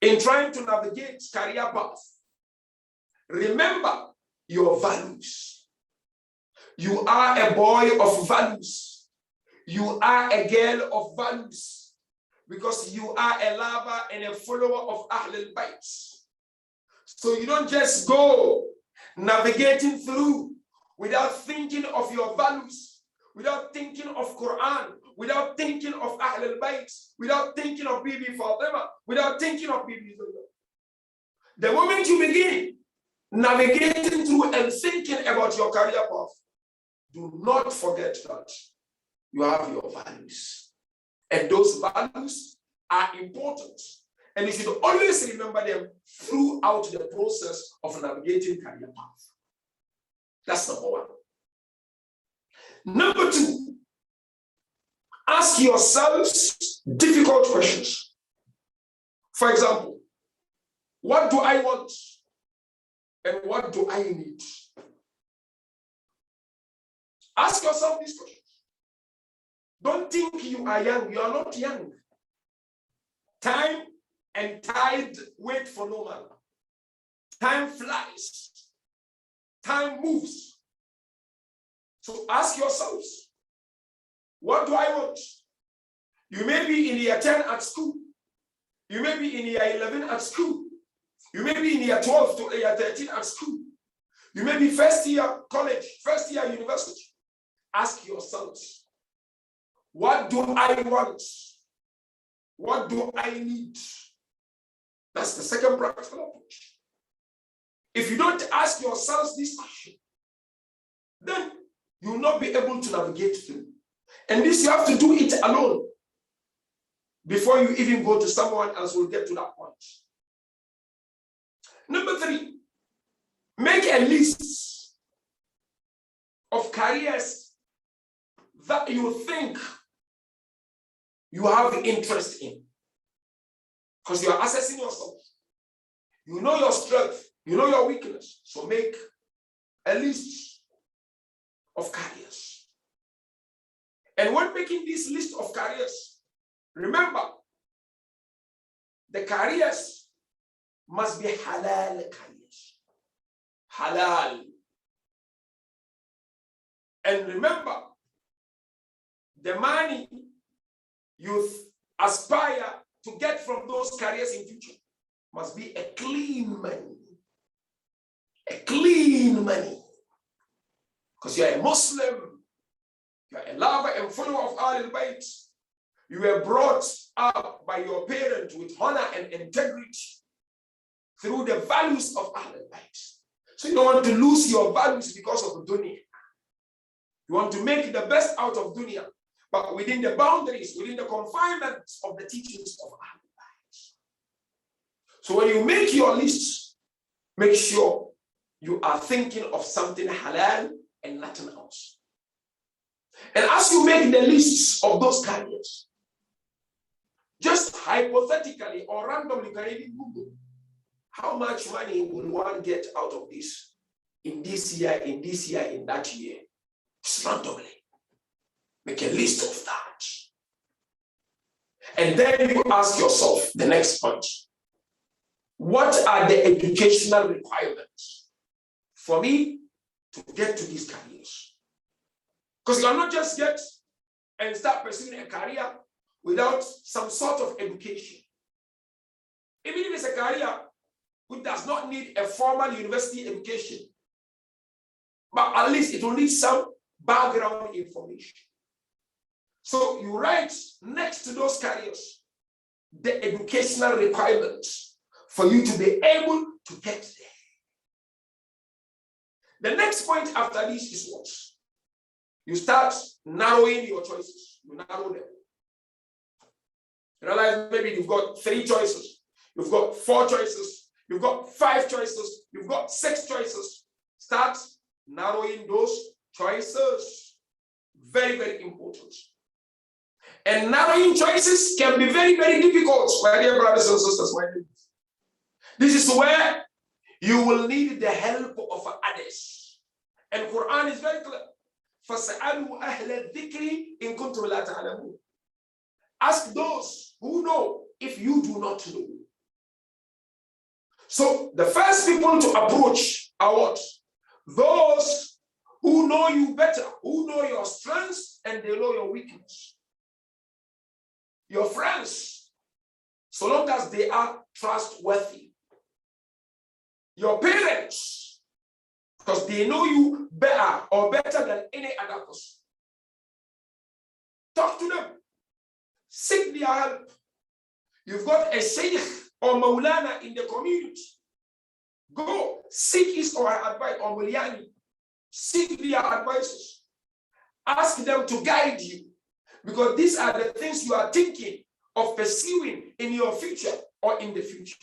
in trying to navigate career path, remember your values. You are a boy of values. You are a girl of values because you are a lover and a follower of Ahlul Bayt. So you don't just go navigating through without thinking of your values, without thinking of Quran, without thinking of Ahlul Bayt, without thinking of Bibi Fatima, without thinking of Bibi Zayda. The moment you begin navigating through and thinking about your career path, do not forget that you have your values. And those values are important. And you should always remember them throughout the process of navigating career path. That's number one. Number two, ask yourselves difficult questions. For example, what do I want? And what do I need? Ask yourself these questions. Don't think you are young. You are not young. Time and tide wait for no man. Time flies. Time moves. So ask yourselves, what do I want? You may be in year 10 at school. You may be in year 11 at school. You may be in year 12 to year 13 at school. You may be first year college, first year university. Ask yourselves, what do I want? What do I need? That's the second practical approach. If you don't ask yourselves this question, then you will not be able to navigate through. And this, you have to do it alone before you even go to someone else who will get to that point. Number 3, make a list of careers that you think you have interest in. Because you are assessing yourself. You know your strength, you know your weakness. So make a list of careers. And when making this list of careers, remember, the careers must be halal careers. Halal. And remember, the money you aspire to get from those careers in future must be a clean money. A clean money. Because you are a Muslim, you are a lover and follower of Ahlul Bayt. You were brought up by your parents with honor and integrity through the values of Ahlul Bayt. So you don't want to lose your values because of dunya. You want to make the best out of dunya, but within the boundaries, within the confinements of the teachings of Ahlul Bayt. So when you make your list, make sure you are thinking of something halal and nothing else. And as you make the lists of those careers, just hypothetically or randomly, can even Google how much money will one get out of this in this year, in this year, in that year. Just randomly. Make a list of that. And then you ask yourself the next point. What are the educational requirements for me to get to these careers? Because you cannot just get and start pursuing a career without some sort of education. Even if it's a career which does not need a formal university education, but at least it will need some background information. So you write next to those careers the educational requirements for you to be able to get there. The next point after this is what? You start narrowing your choices. You narrow them. You realize maybe you've got 3 choices, you've got 4 choices, you've got 5 choices, you've got 6 choices. Start narrowing those choices. Very, very important. And narrowing choices can be very, very difficult, my dear brothers and sisters. This is where you will need the help of others. And Quran is very clear. فَسَأَلُوا أَهْلَ الذِّكْرِ إِن كُنتُمْ لَا تَعْلَمُونَ. Ask those who know if you do not know. So the first people to approach are what? Those who know you better, who know your strengths and they know your weakness. Your friends, so long as they are trustworthy. Your parents, because they know you better or better than any other person. Talk to them. Seek their help. You've got a Shaykh or Maulana in the community. Go seek his or her advice, or Mulyani. Seek their advices. Ask them to guide you, because these are the things you are thinking of pursuing in your future or in the future.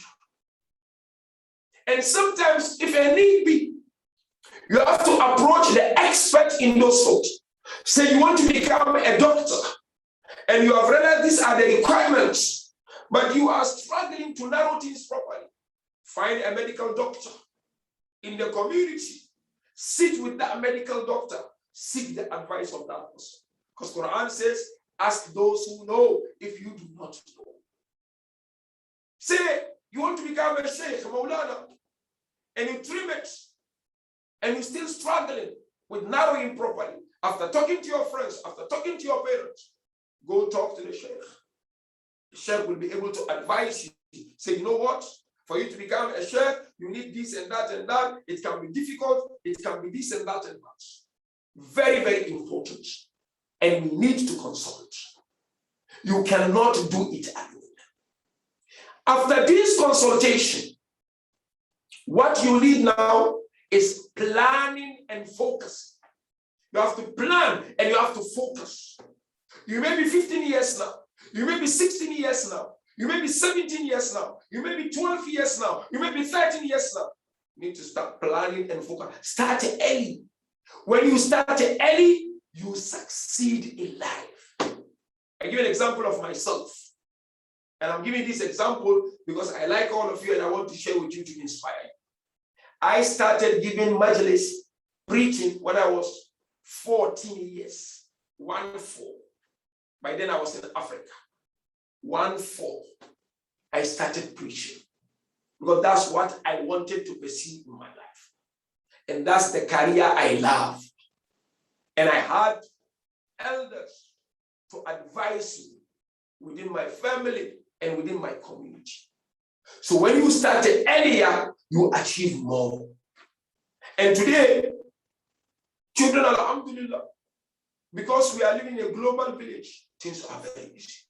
And sometimes, if a need be, you have to approach the expert in those fields. Say you want to become a doctor, and you have realized these are the requirements, but you are struggling to narrow things properly. Find a medical doctor in the community. Sit with that medical doctor. Seek the advice of that person. Because Quran says, ask those who know if you do not know. Say, you want to become a Shaykh, a Maulana, and you trim it, and you're still struggling with narrowing properly. After talking to your friends, after talking to your parents, go talk to the Shaykh. The Shaykh will be able to advise you. Say, you know what? For you to become a Shaykh, you need this and that and that. It can be difficult. It can be this and that and that. Very, very important. And we need to consult. You cannot do it alone. After this consultation, what you need now is planning and focus. You have to plan and you have to focus. You may be 15 years now. You may be 16 years now. You may be 17 years now. You may be 12 years now. You may be 13 years now. You need to start planning and focus. Start early. When you start early, you succeed in life. I give an example of myself. And I'm giving this example because I like all of you and I want to share with you to inspire you. I started giving majlis preaching when I was 14 years. 1-4. By then I was in Africa. 1-4. I started preaching. Because that's what I wanted to pursue in my life. And that's the career I love. And I had elders to advise me within my family and within my community. So when you started earlier, you achieve more. And today, children, alhamdulillah, because we are living in a global village, things are very easy.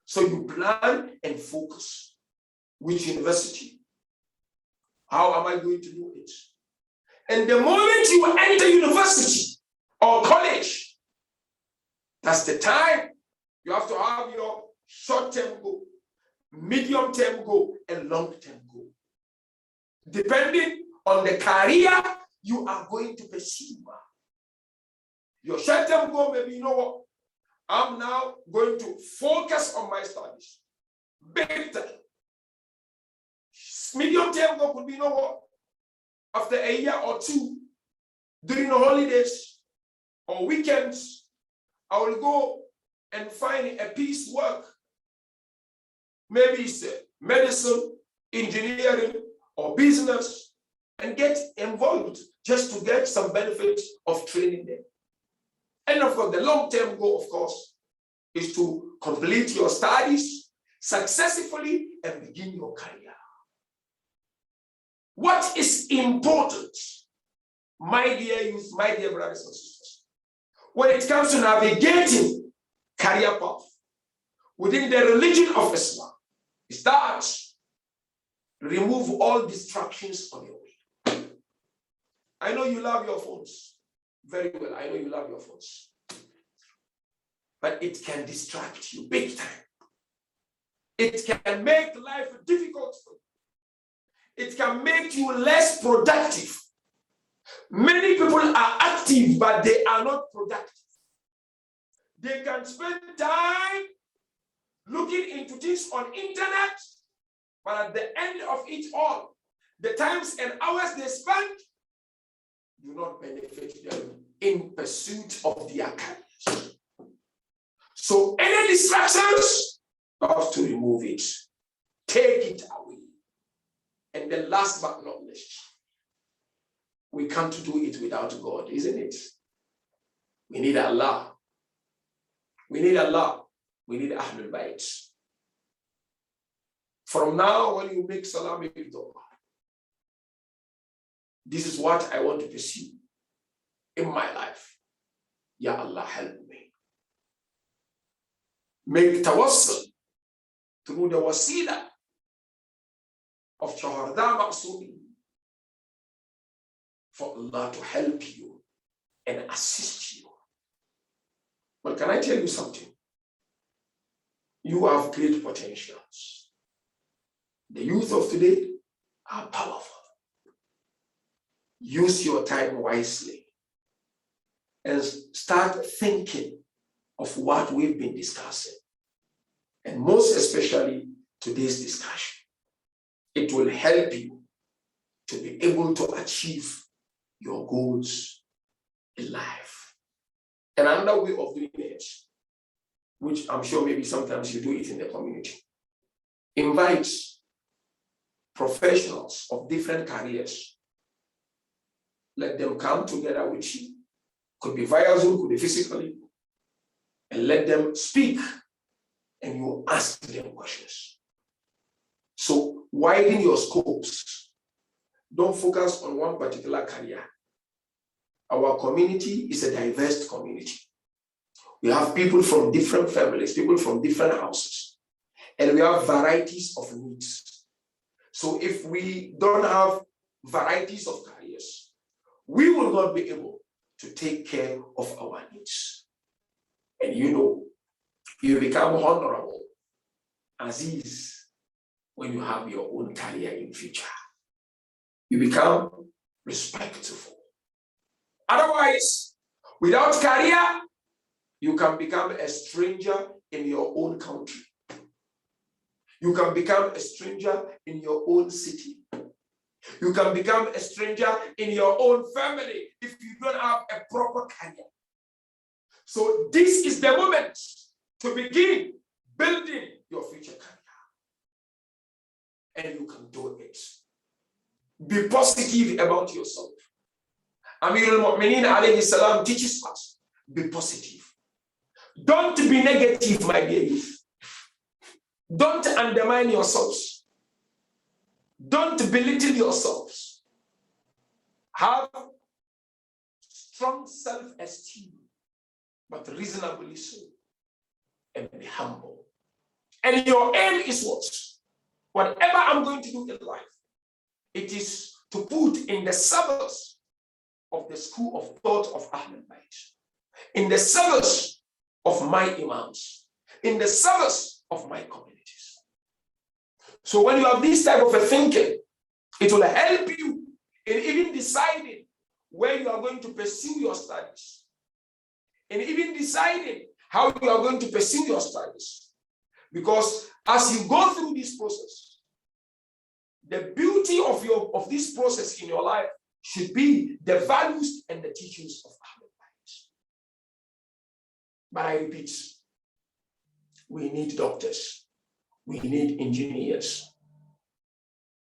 So you plan and focus. Which university? How am I going to do it? And the moment you enter university or college, that's the time you have to have your short-term goal, medium-term goal, and long-term goal. Depending on the career you are going to pursue. Your short-term goal may be, you know what? I'm now going to focus on my studies. Big time. Medium-term goal could be, you know what? After a year or two, during the holidays or weekends, I will go and find a piece work. Maybe it's medicine, engineering, or business, and get involved just to get some benefit of training there. And of course, the long-term goal, of course, is to complete your studies successfully and begin your career. What is important, my dear youth, my dear brothers and sisters, when it comes to navigating career path within the religion of Islam, is that remove all distractions on your way. I know you love your phones very well. I know you love your phones. But it can distract you big time. It can make life difficult for you. It can make you less productive. Many people are active, but they are not productive. They can spend time looking into things on internet, but at the end of it all, the times and hours they spend do not benefit them in pursuit of their careers. So any distractions, you have to remove it. Take it away. And then last but not least, we can't do it without God, isn't it? We need Allah. We need Allah. We need Ahlul Bayt. From now, when you make salam, make dua. This is what I want to pursue in my life. Ya Allah, help me. Make tawassul through the wasila of Shaharda Maqsumi for Allah to help you and assist you. But can I tell you something? You have great potentials. The youth of today are powerful. Use your time wisely and start thinking of what we've been discussing. And most especially today's discussion. It will help you to be able to achieve your goals in life. And another way of doing it, which I'm sure maybe sometimes you do it in the community, invite professionals of different careers. Let them come together with you. Could be via Zoom, could be physically. And let them speak. And you ask them questions. So widen your scopes. Don't focus on one particular career. Our community is a diverse community. We have people from different families, people from different houses. and we have varieties of needs. So if we don't have varieties of careers, we will not be able to take care of our needs. And you become honorable, Aziz, when you have your own career in future. You become respectful. Otherwise, without career, you can become a stranger in your own country. You can become a stranger in your own city. You can become a stranger in your own family if you don't have a proper career. So this is the moment to begin building your future career. And you can do it. Be positive about yourself. Amir al-Mu'mineen alayhi salam teaches us, be positive. Don't be negative, my dear youth. Don't undermine yourselves. Don't belittle yourselves. Have strong self-esteem, but reasonably so. And be humble. And your aim is what? Whatever I'm going to do in life, it is to put in the service of the school of thought of Ahlul Bayt, in the service of my imams, in the service of my communities. So when you have this type of a thinking, it will help you in even deciding where you are going to pursue your studies, and even deciding how you are going to pursue your studies. Because as you go through this process, the beauty of this process in your life should be the values and the teachings of Ahlul Bayt. But I repeat, we need doctors, we need engineers,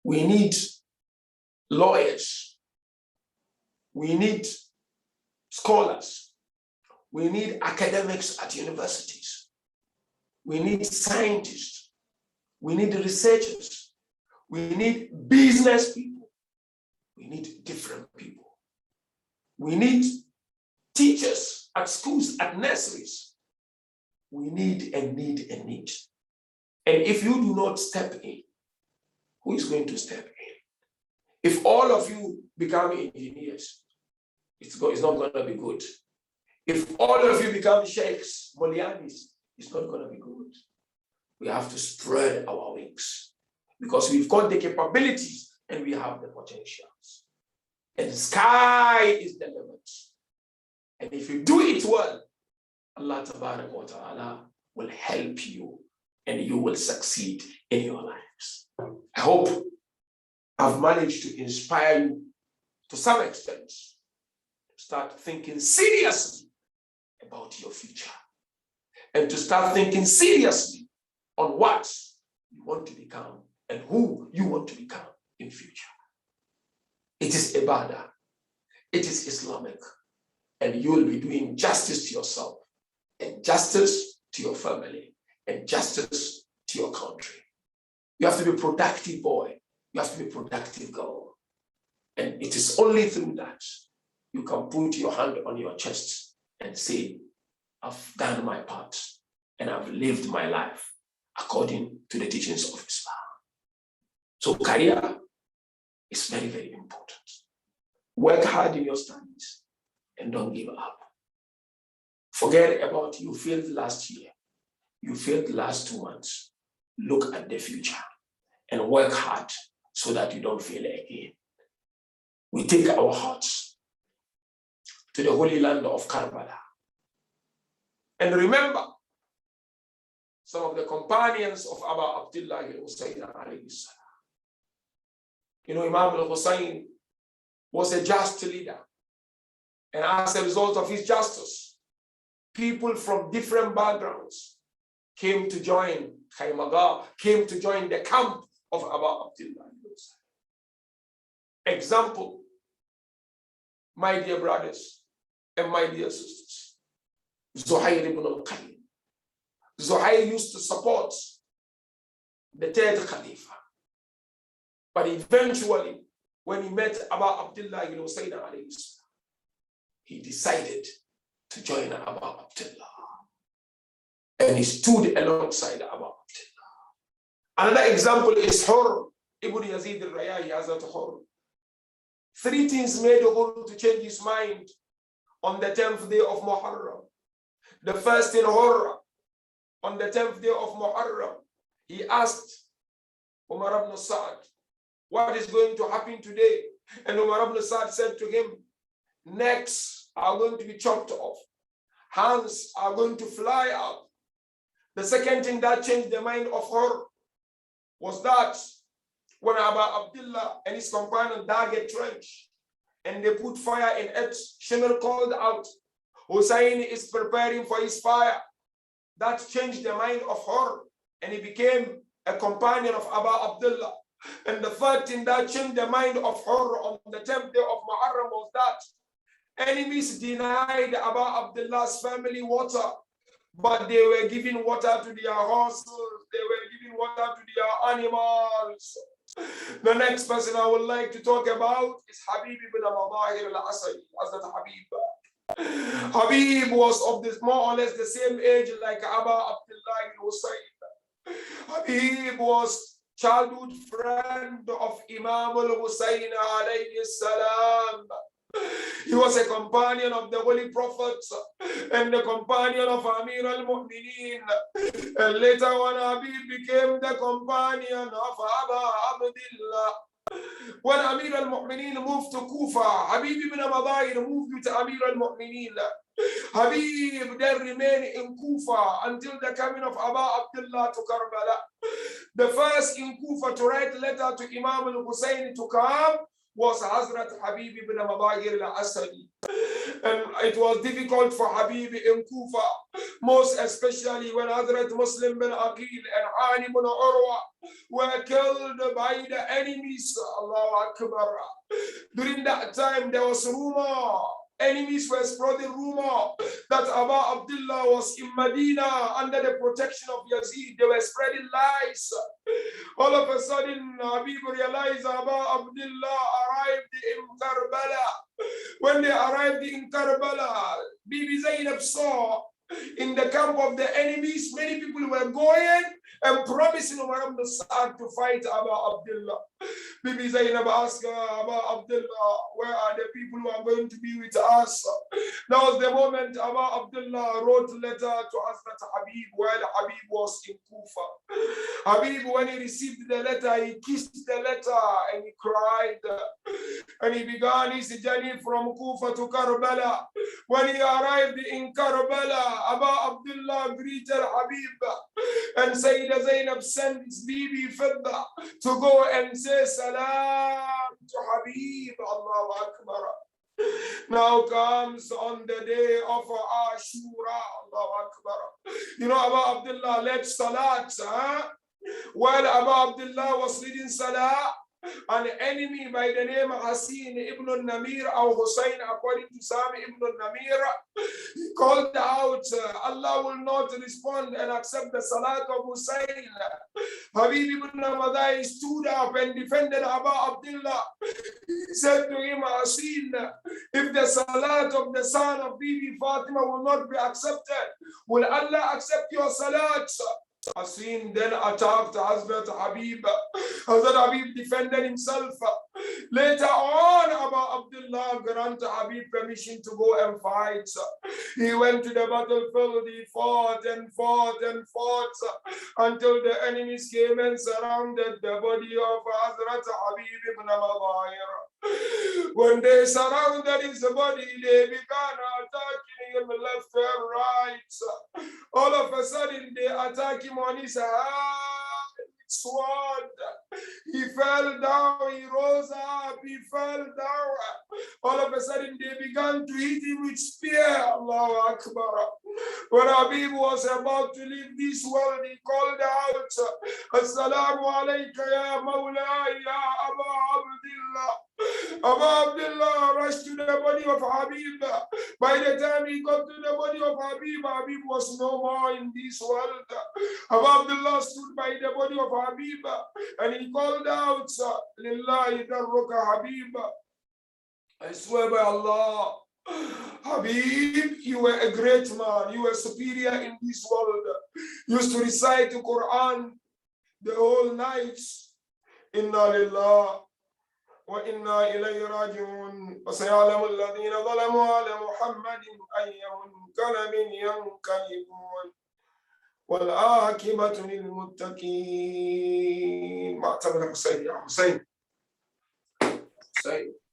we need lawyers, we need scholars, we need academics at universities, we need scientists, we need researchers, we need business people, we need different people, we need teachers at schools, at nurseries. We need and need and need. And if you do not step in, who is going to step in? If all of you become engineers, it's not going to be good. If all of you become sheikhs, Molianis, it's not going to be good. We have to spread our wings because we've got the capabilities and we have the potentials. And the sky is the limit. And if you do it well, Allah Ta'ala will help you and you will succeed in your lives. I hope I've managed to inspire you to some extent to start thinking seriously about your future and to start thinking seriously on what you want to become and who you want to become in future. It is ibadah, it is Islamic, and you will be doing justice to yourself and justice to your family and justice to your country. You have to be a productive boy. You have to be a productive girl. And it is only through that you can put your hand on your chest and say, I've done my part and I've lived my life according to the teachings of Islam. So career is very, very important. Work hard in your studies and don't give up. Forget about you failed last year. You failed the last 2 months. Look at the future and work hard so that you don't fail again. We take our hearts to the holy land of Karbala. And remember, some of the companions of Abu Abdullah al-Hussain alayhi salam. You know, Imam al-Hussain was a just leader. And as a result of his justice, people from different backgrounds came to join Khaymaga, came to join the camp of Abu Abdullah. Example, my dear brothers and my dear sisters, Zuhair ibn al-Qayyim. Zuhair used to support the third Khalifa. But eventually, when he met Abu Abdullah al-Hussain, he decided to join Abu Abdullah. And he stood alongside Abu Abdullah. Another example is Hur ibn Yazid al-Rayahi, Hazrat Hur. 3 things made Hur to change his mind on the 10th day of Muharram. The first in Hur, on the 10th day of Muharram, he asked Umar ibn Sa'd, what is going to happen today? And Umar ibn Sa'd said to him, necks are going to be chopped off. Hands are going to fly out. The second thing that changed the mind of her was that when Abu Abdullah and his companion dug a trench and they put fire in it, Shimr called out, Hussein is preparing for his fire. That changed the mind of her and he became a companion of Abu Abdullah. And the third thing that changed the mind of her on the 10th day of Muharram was that enemies denied Abu Abdullah's family water, but they were giving water to their horses, they were giving water to their animals. The next person I would like to talk about is Habib ibn Madahir al-Asadi, Hazrat Habib. Habib was of this more or less the same age like Abu Abdullah al-Hussein. Habib was childhood friend of Imam al-Hussein alayhi salam. He was a companion of the Holy Prophet and the companion of Amir al-Mu'mineen. And later on, Habib became the companion of Abu Abdullah. When Amir al-Mu'mineen moved to Kufa, Habib ibn Madahir moved with Amir al-Mu'mineen. Habib then remained in Kufa until the coming of Abu Abdullah to Karbala. The first in Kufa to write letter to Imam al-Hussein to come was Hazrat Habib ibn Madahir al-Asadi. And it was difficult for Habib in Kufa, most especially when Hazrat Muslim bin Aqil and Ani bin Urwa were killed by the enemies. Allahu Akbar. During that time, there was rumor. Enemies were spreading rumor that Abu Abdullah was in Medina under the protection of Yazid. They were spreading lies. All of a sudden, Habib realized Abu Abdullah arrived in Karbala. When they arrived in Karbala, Bibi Zainab saw in the camp of the enemies, many people were going and promising Umar ibn Sa'd to fight Abu Abdullah. Bibi Zainab asked Abu Abdullah, where are the people who are going to be with us? That was the moment Abu Abdullah wrote a letter to Hazrat Habib while Habib was in Kufa. Habib, when he received the letter, he kissed the letter and he cried. And he began his journey from Kufa to Karbala. When he arrived in Karbala, Abu Abdullah greeted Habib and Sayyidah Zainab sent his Bibi Fidda to go and say salam to Habib. Allahu Akbar. Now comes on the day of Ashura. Allahu Akbar. You know, Abu Abdullah led Salat. While Abu Abdullah was leading Salah, an enemy by the name of Hassan ibn al-Namir or Hussein, according to Sami ibn al-Namir, he called out, Allah will not respond and accept the salat of Hussein. Habib ibn Madai stood up and defended Abu Abdullah. He said to him, Hassan, if the salat of the son of Bibi Fatima will not be accepted, will Allah accept your salat? Hassan then attacked Hazrat Habib. Hazrat Habib defended himself. Later on, Abu Abdullah granted Habib permission to go and fight. He went to the battlefield, he fought and fought and fought until the enemies came and surrounded the body of Hazrat Habib ibn Madahir. When they surrounded his body, they began attacking him left and right. All of a sudden, they attack him on his hand, sword. He fell down, he rose up, he fell down. All of a sudden, they began to hit him with spear. Allahu Akbar. When Habib was about to leave this world, he called out, Assalamu alayka ya Mawla ya Abu Abdullah. Abu Abdullah rushed to the body of Habib. By the time he got to the body of Habib, Habib was no more in this world. Abu Abdullah stood by the body of Habib and he called out, Lillahi darruka Habib. I swear by Allah, Habib, you were a great man. You were superior in this world. You used to recite the Quran. the whole night. Inna lillahi wa inna ilayhi raji'un. وسيعلم الذين ظلموا على محمد أي منقلب ينقلبون والعاقبة للمتقين. معتمد الحسين يا حسين.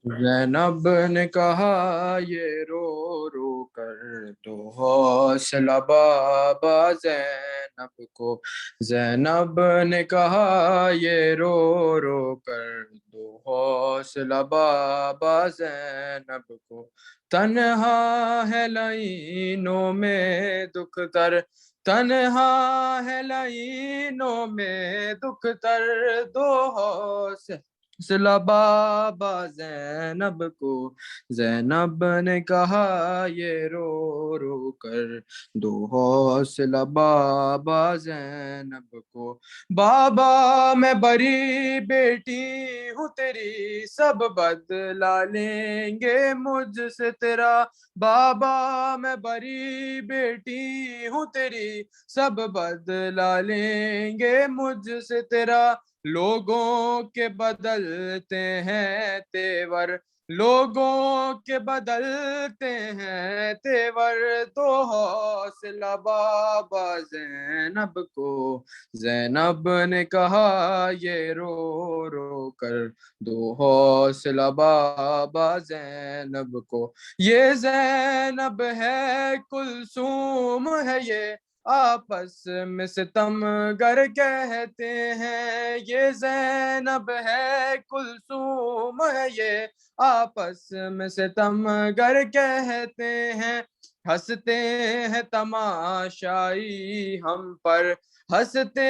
Zainab ने कहा ये रो रो कर तो हौसला बाबा ज़ैनब को। ज़ैनब ने कहा ये रो रो कर दो हौसला बाबा ज़ैनब को। तन्हा है लाइनों में दुख तर, तन्हा है लाइनों में दुख तर, दो हौसला बाबा ज़ैनब को। ज़ैनब ने कहा ये रो रो कर दो हौसला बाबा ज़ैनब को। बाबा मैं बड़ी बेटी हूँ तेरी, सब बदला लेंगे मुझसे तेरा। बाबा मैं बड़ी बेटी हूँ तेरी, सब बदला लेंगे मुझसे तेरा। लोगों के बदलते हैं तेवर, लोगों के बदलते हैं तेवर, तो हौसला बाबा ज़ैनब को। ज़ैनब ने कहा ये रो रो कर दो हौसला बाबा ज़ैनब को। ये ज़ैनब है कुलसूम है ये, आपस में सितमगर कहते हैं। ये ज़ैनब है कुलसूम है ये, आपस में सितमगर कहते हैं। हंसते हैं तमाशाई हम पर, हंसते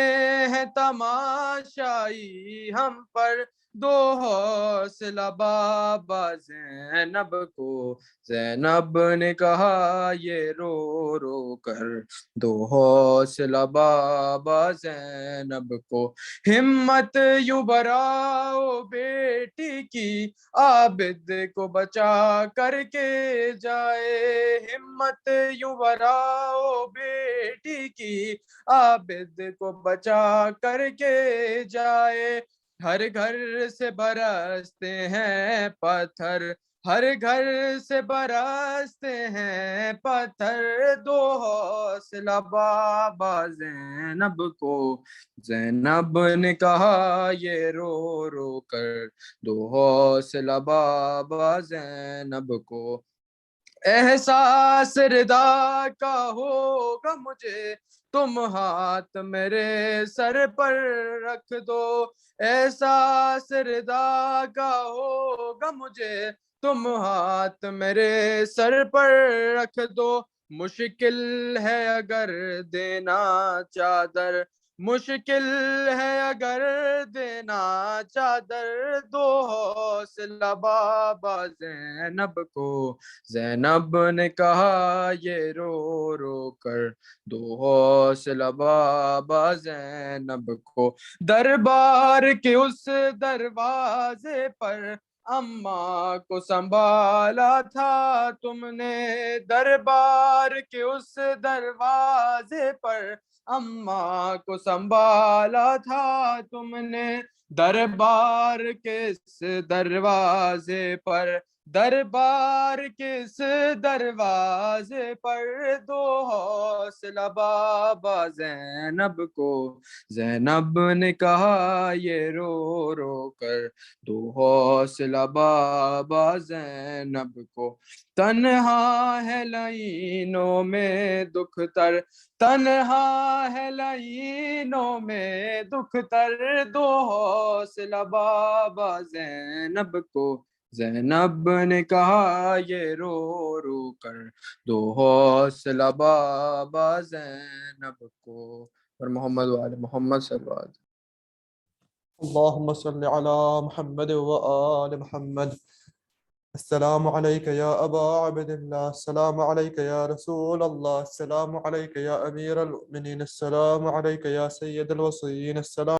हैं तमाशाई हम पर, दो हौसला बाबा ज़ैनब को। ज़ैनब ने कहा ये रो रो कर दो हौसला बाबा ज़ैनब को। हिम्मत यूं बढ़ाओ बेटी की, आबिद को बचा करके जाए। हिम्मत यूं बढ़ाओ बेटी की, आबिद को बचा करके जाए। हर घर से बरसते हैं पत्थर, हर घर से बरसते हैं पत्थर, दो हौसला बाबा ज़ैनब को। ज़ैनब ने कहा ये रो रो कर दो हौसला बाबा ज़ैनब को। एहसास रिदा का होगा मुझे, तुम हाथ मेरे सर पर रख दो। एहसास रिदा का होगा मुझे, तुम हाथ मेरे सर पर रख दो। मुश्किल है अगर देना चादर, मुश्किल है अगर देना चादर, दो हौसला बाबा ज़ैनब को। ज़ैनब ने कहा ये रो रो कर दो हौसला बाबा ज़ैनब को। दरबार के उस दरवाजे पर अम्मा को संभाला था तुमने। दरबार के उस दरवाजे पर अम्मा को संभाला था तुमने। दरबार के इस दरवाजे पर, दरबार किस दरवाजे पर, दो हौसला बाबा ज़ैनब को। ज़ैनब ने कहा ये रो रो कर दो हौसला बाबा ज़ैनब को। तन्हा है लाइनों में दुख तर, तन्हा है लाइनों में दुख तर, दो हौसला बाबा ज़ैनब को। ज़ैनब ने कहा ये रो रो कर दो हौसला बाबा ज़ैनब को। और मोहम्मद वाले मोहम्मद सल्लल्लाहु अलैहि वसल्लम। अल्लाहुम्मा सल्लि अला मुहम्मद व आल मुहम्मद। अस्सलामु अलैका या अबा अब्दिल्लाह, अस्सलामु अलैका या रसूल अल्लाह, अस्सलामु अलैका या अमीरुल मुमिनीन, अस्सलामु अलैका या सय्यदुल वसीय्यीन, अस्सलामु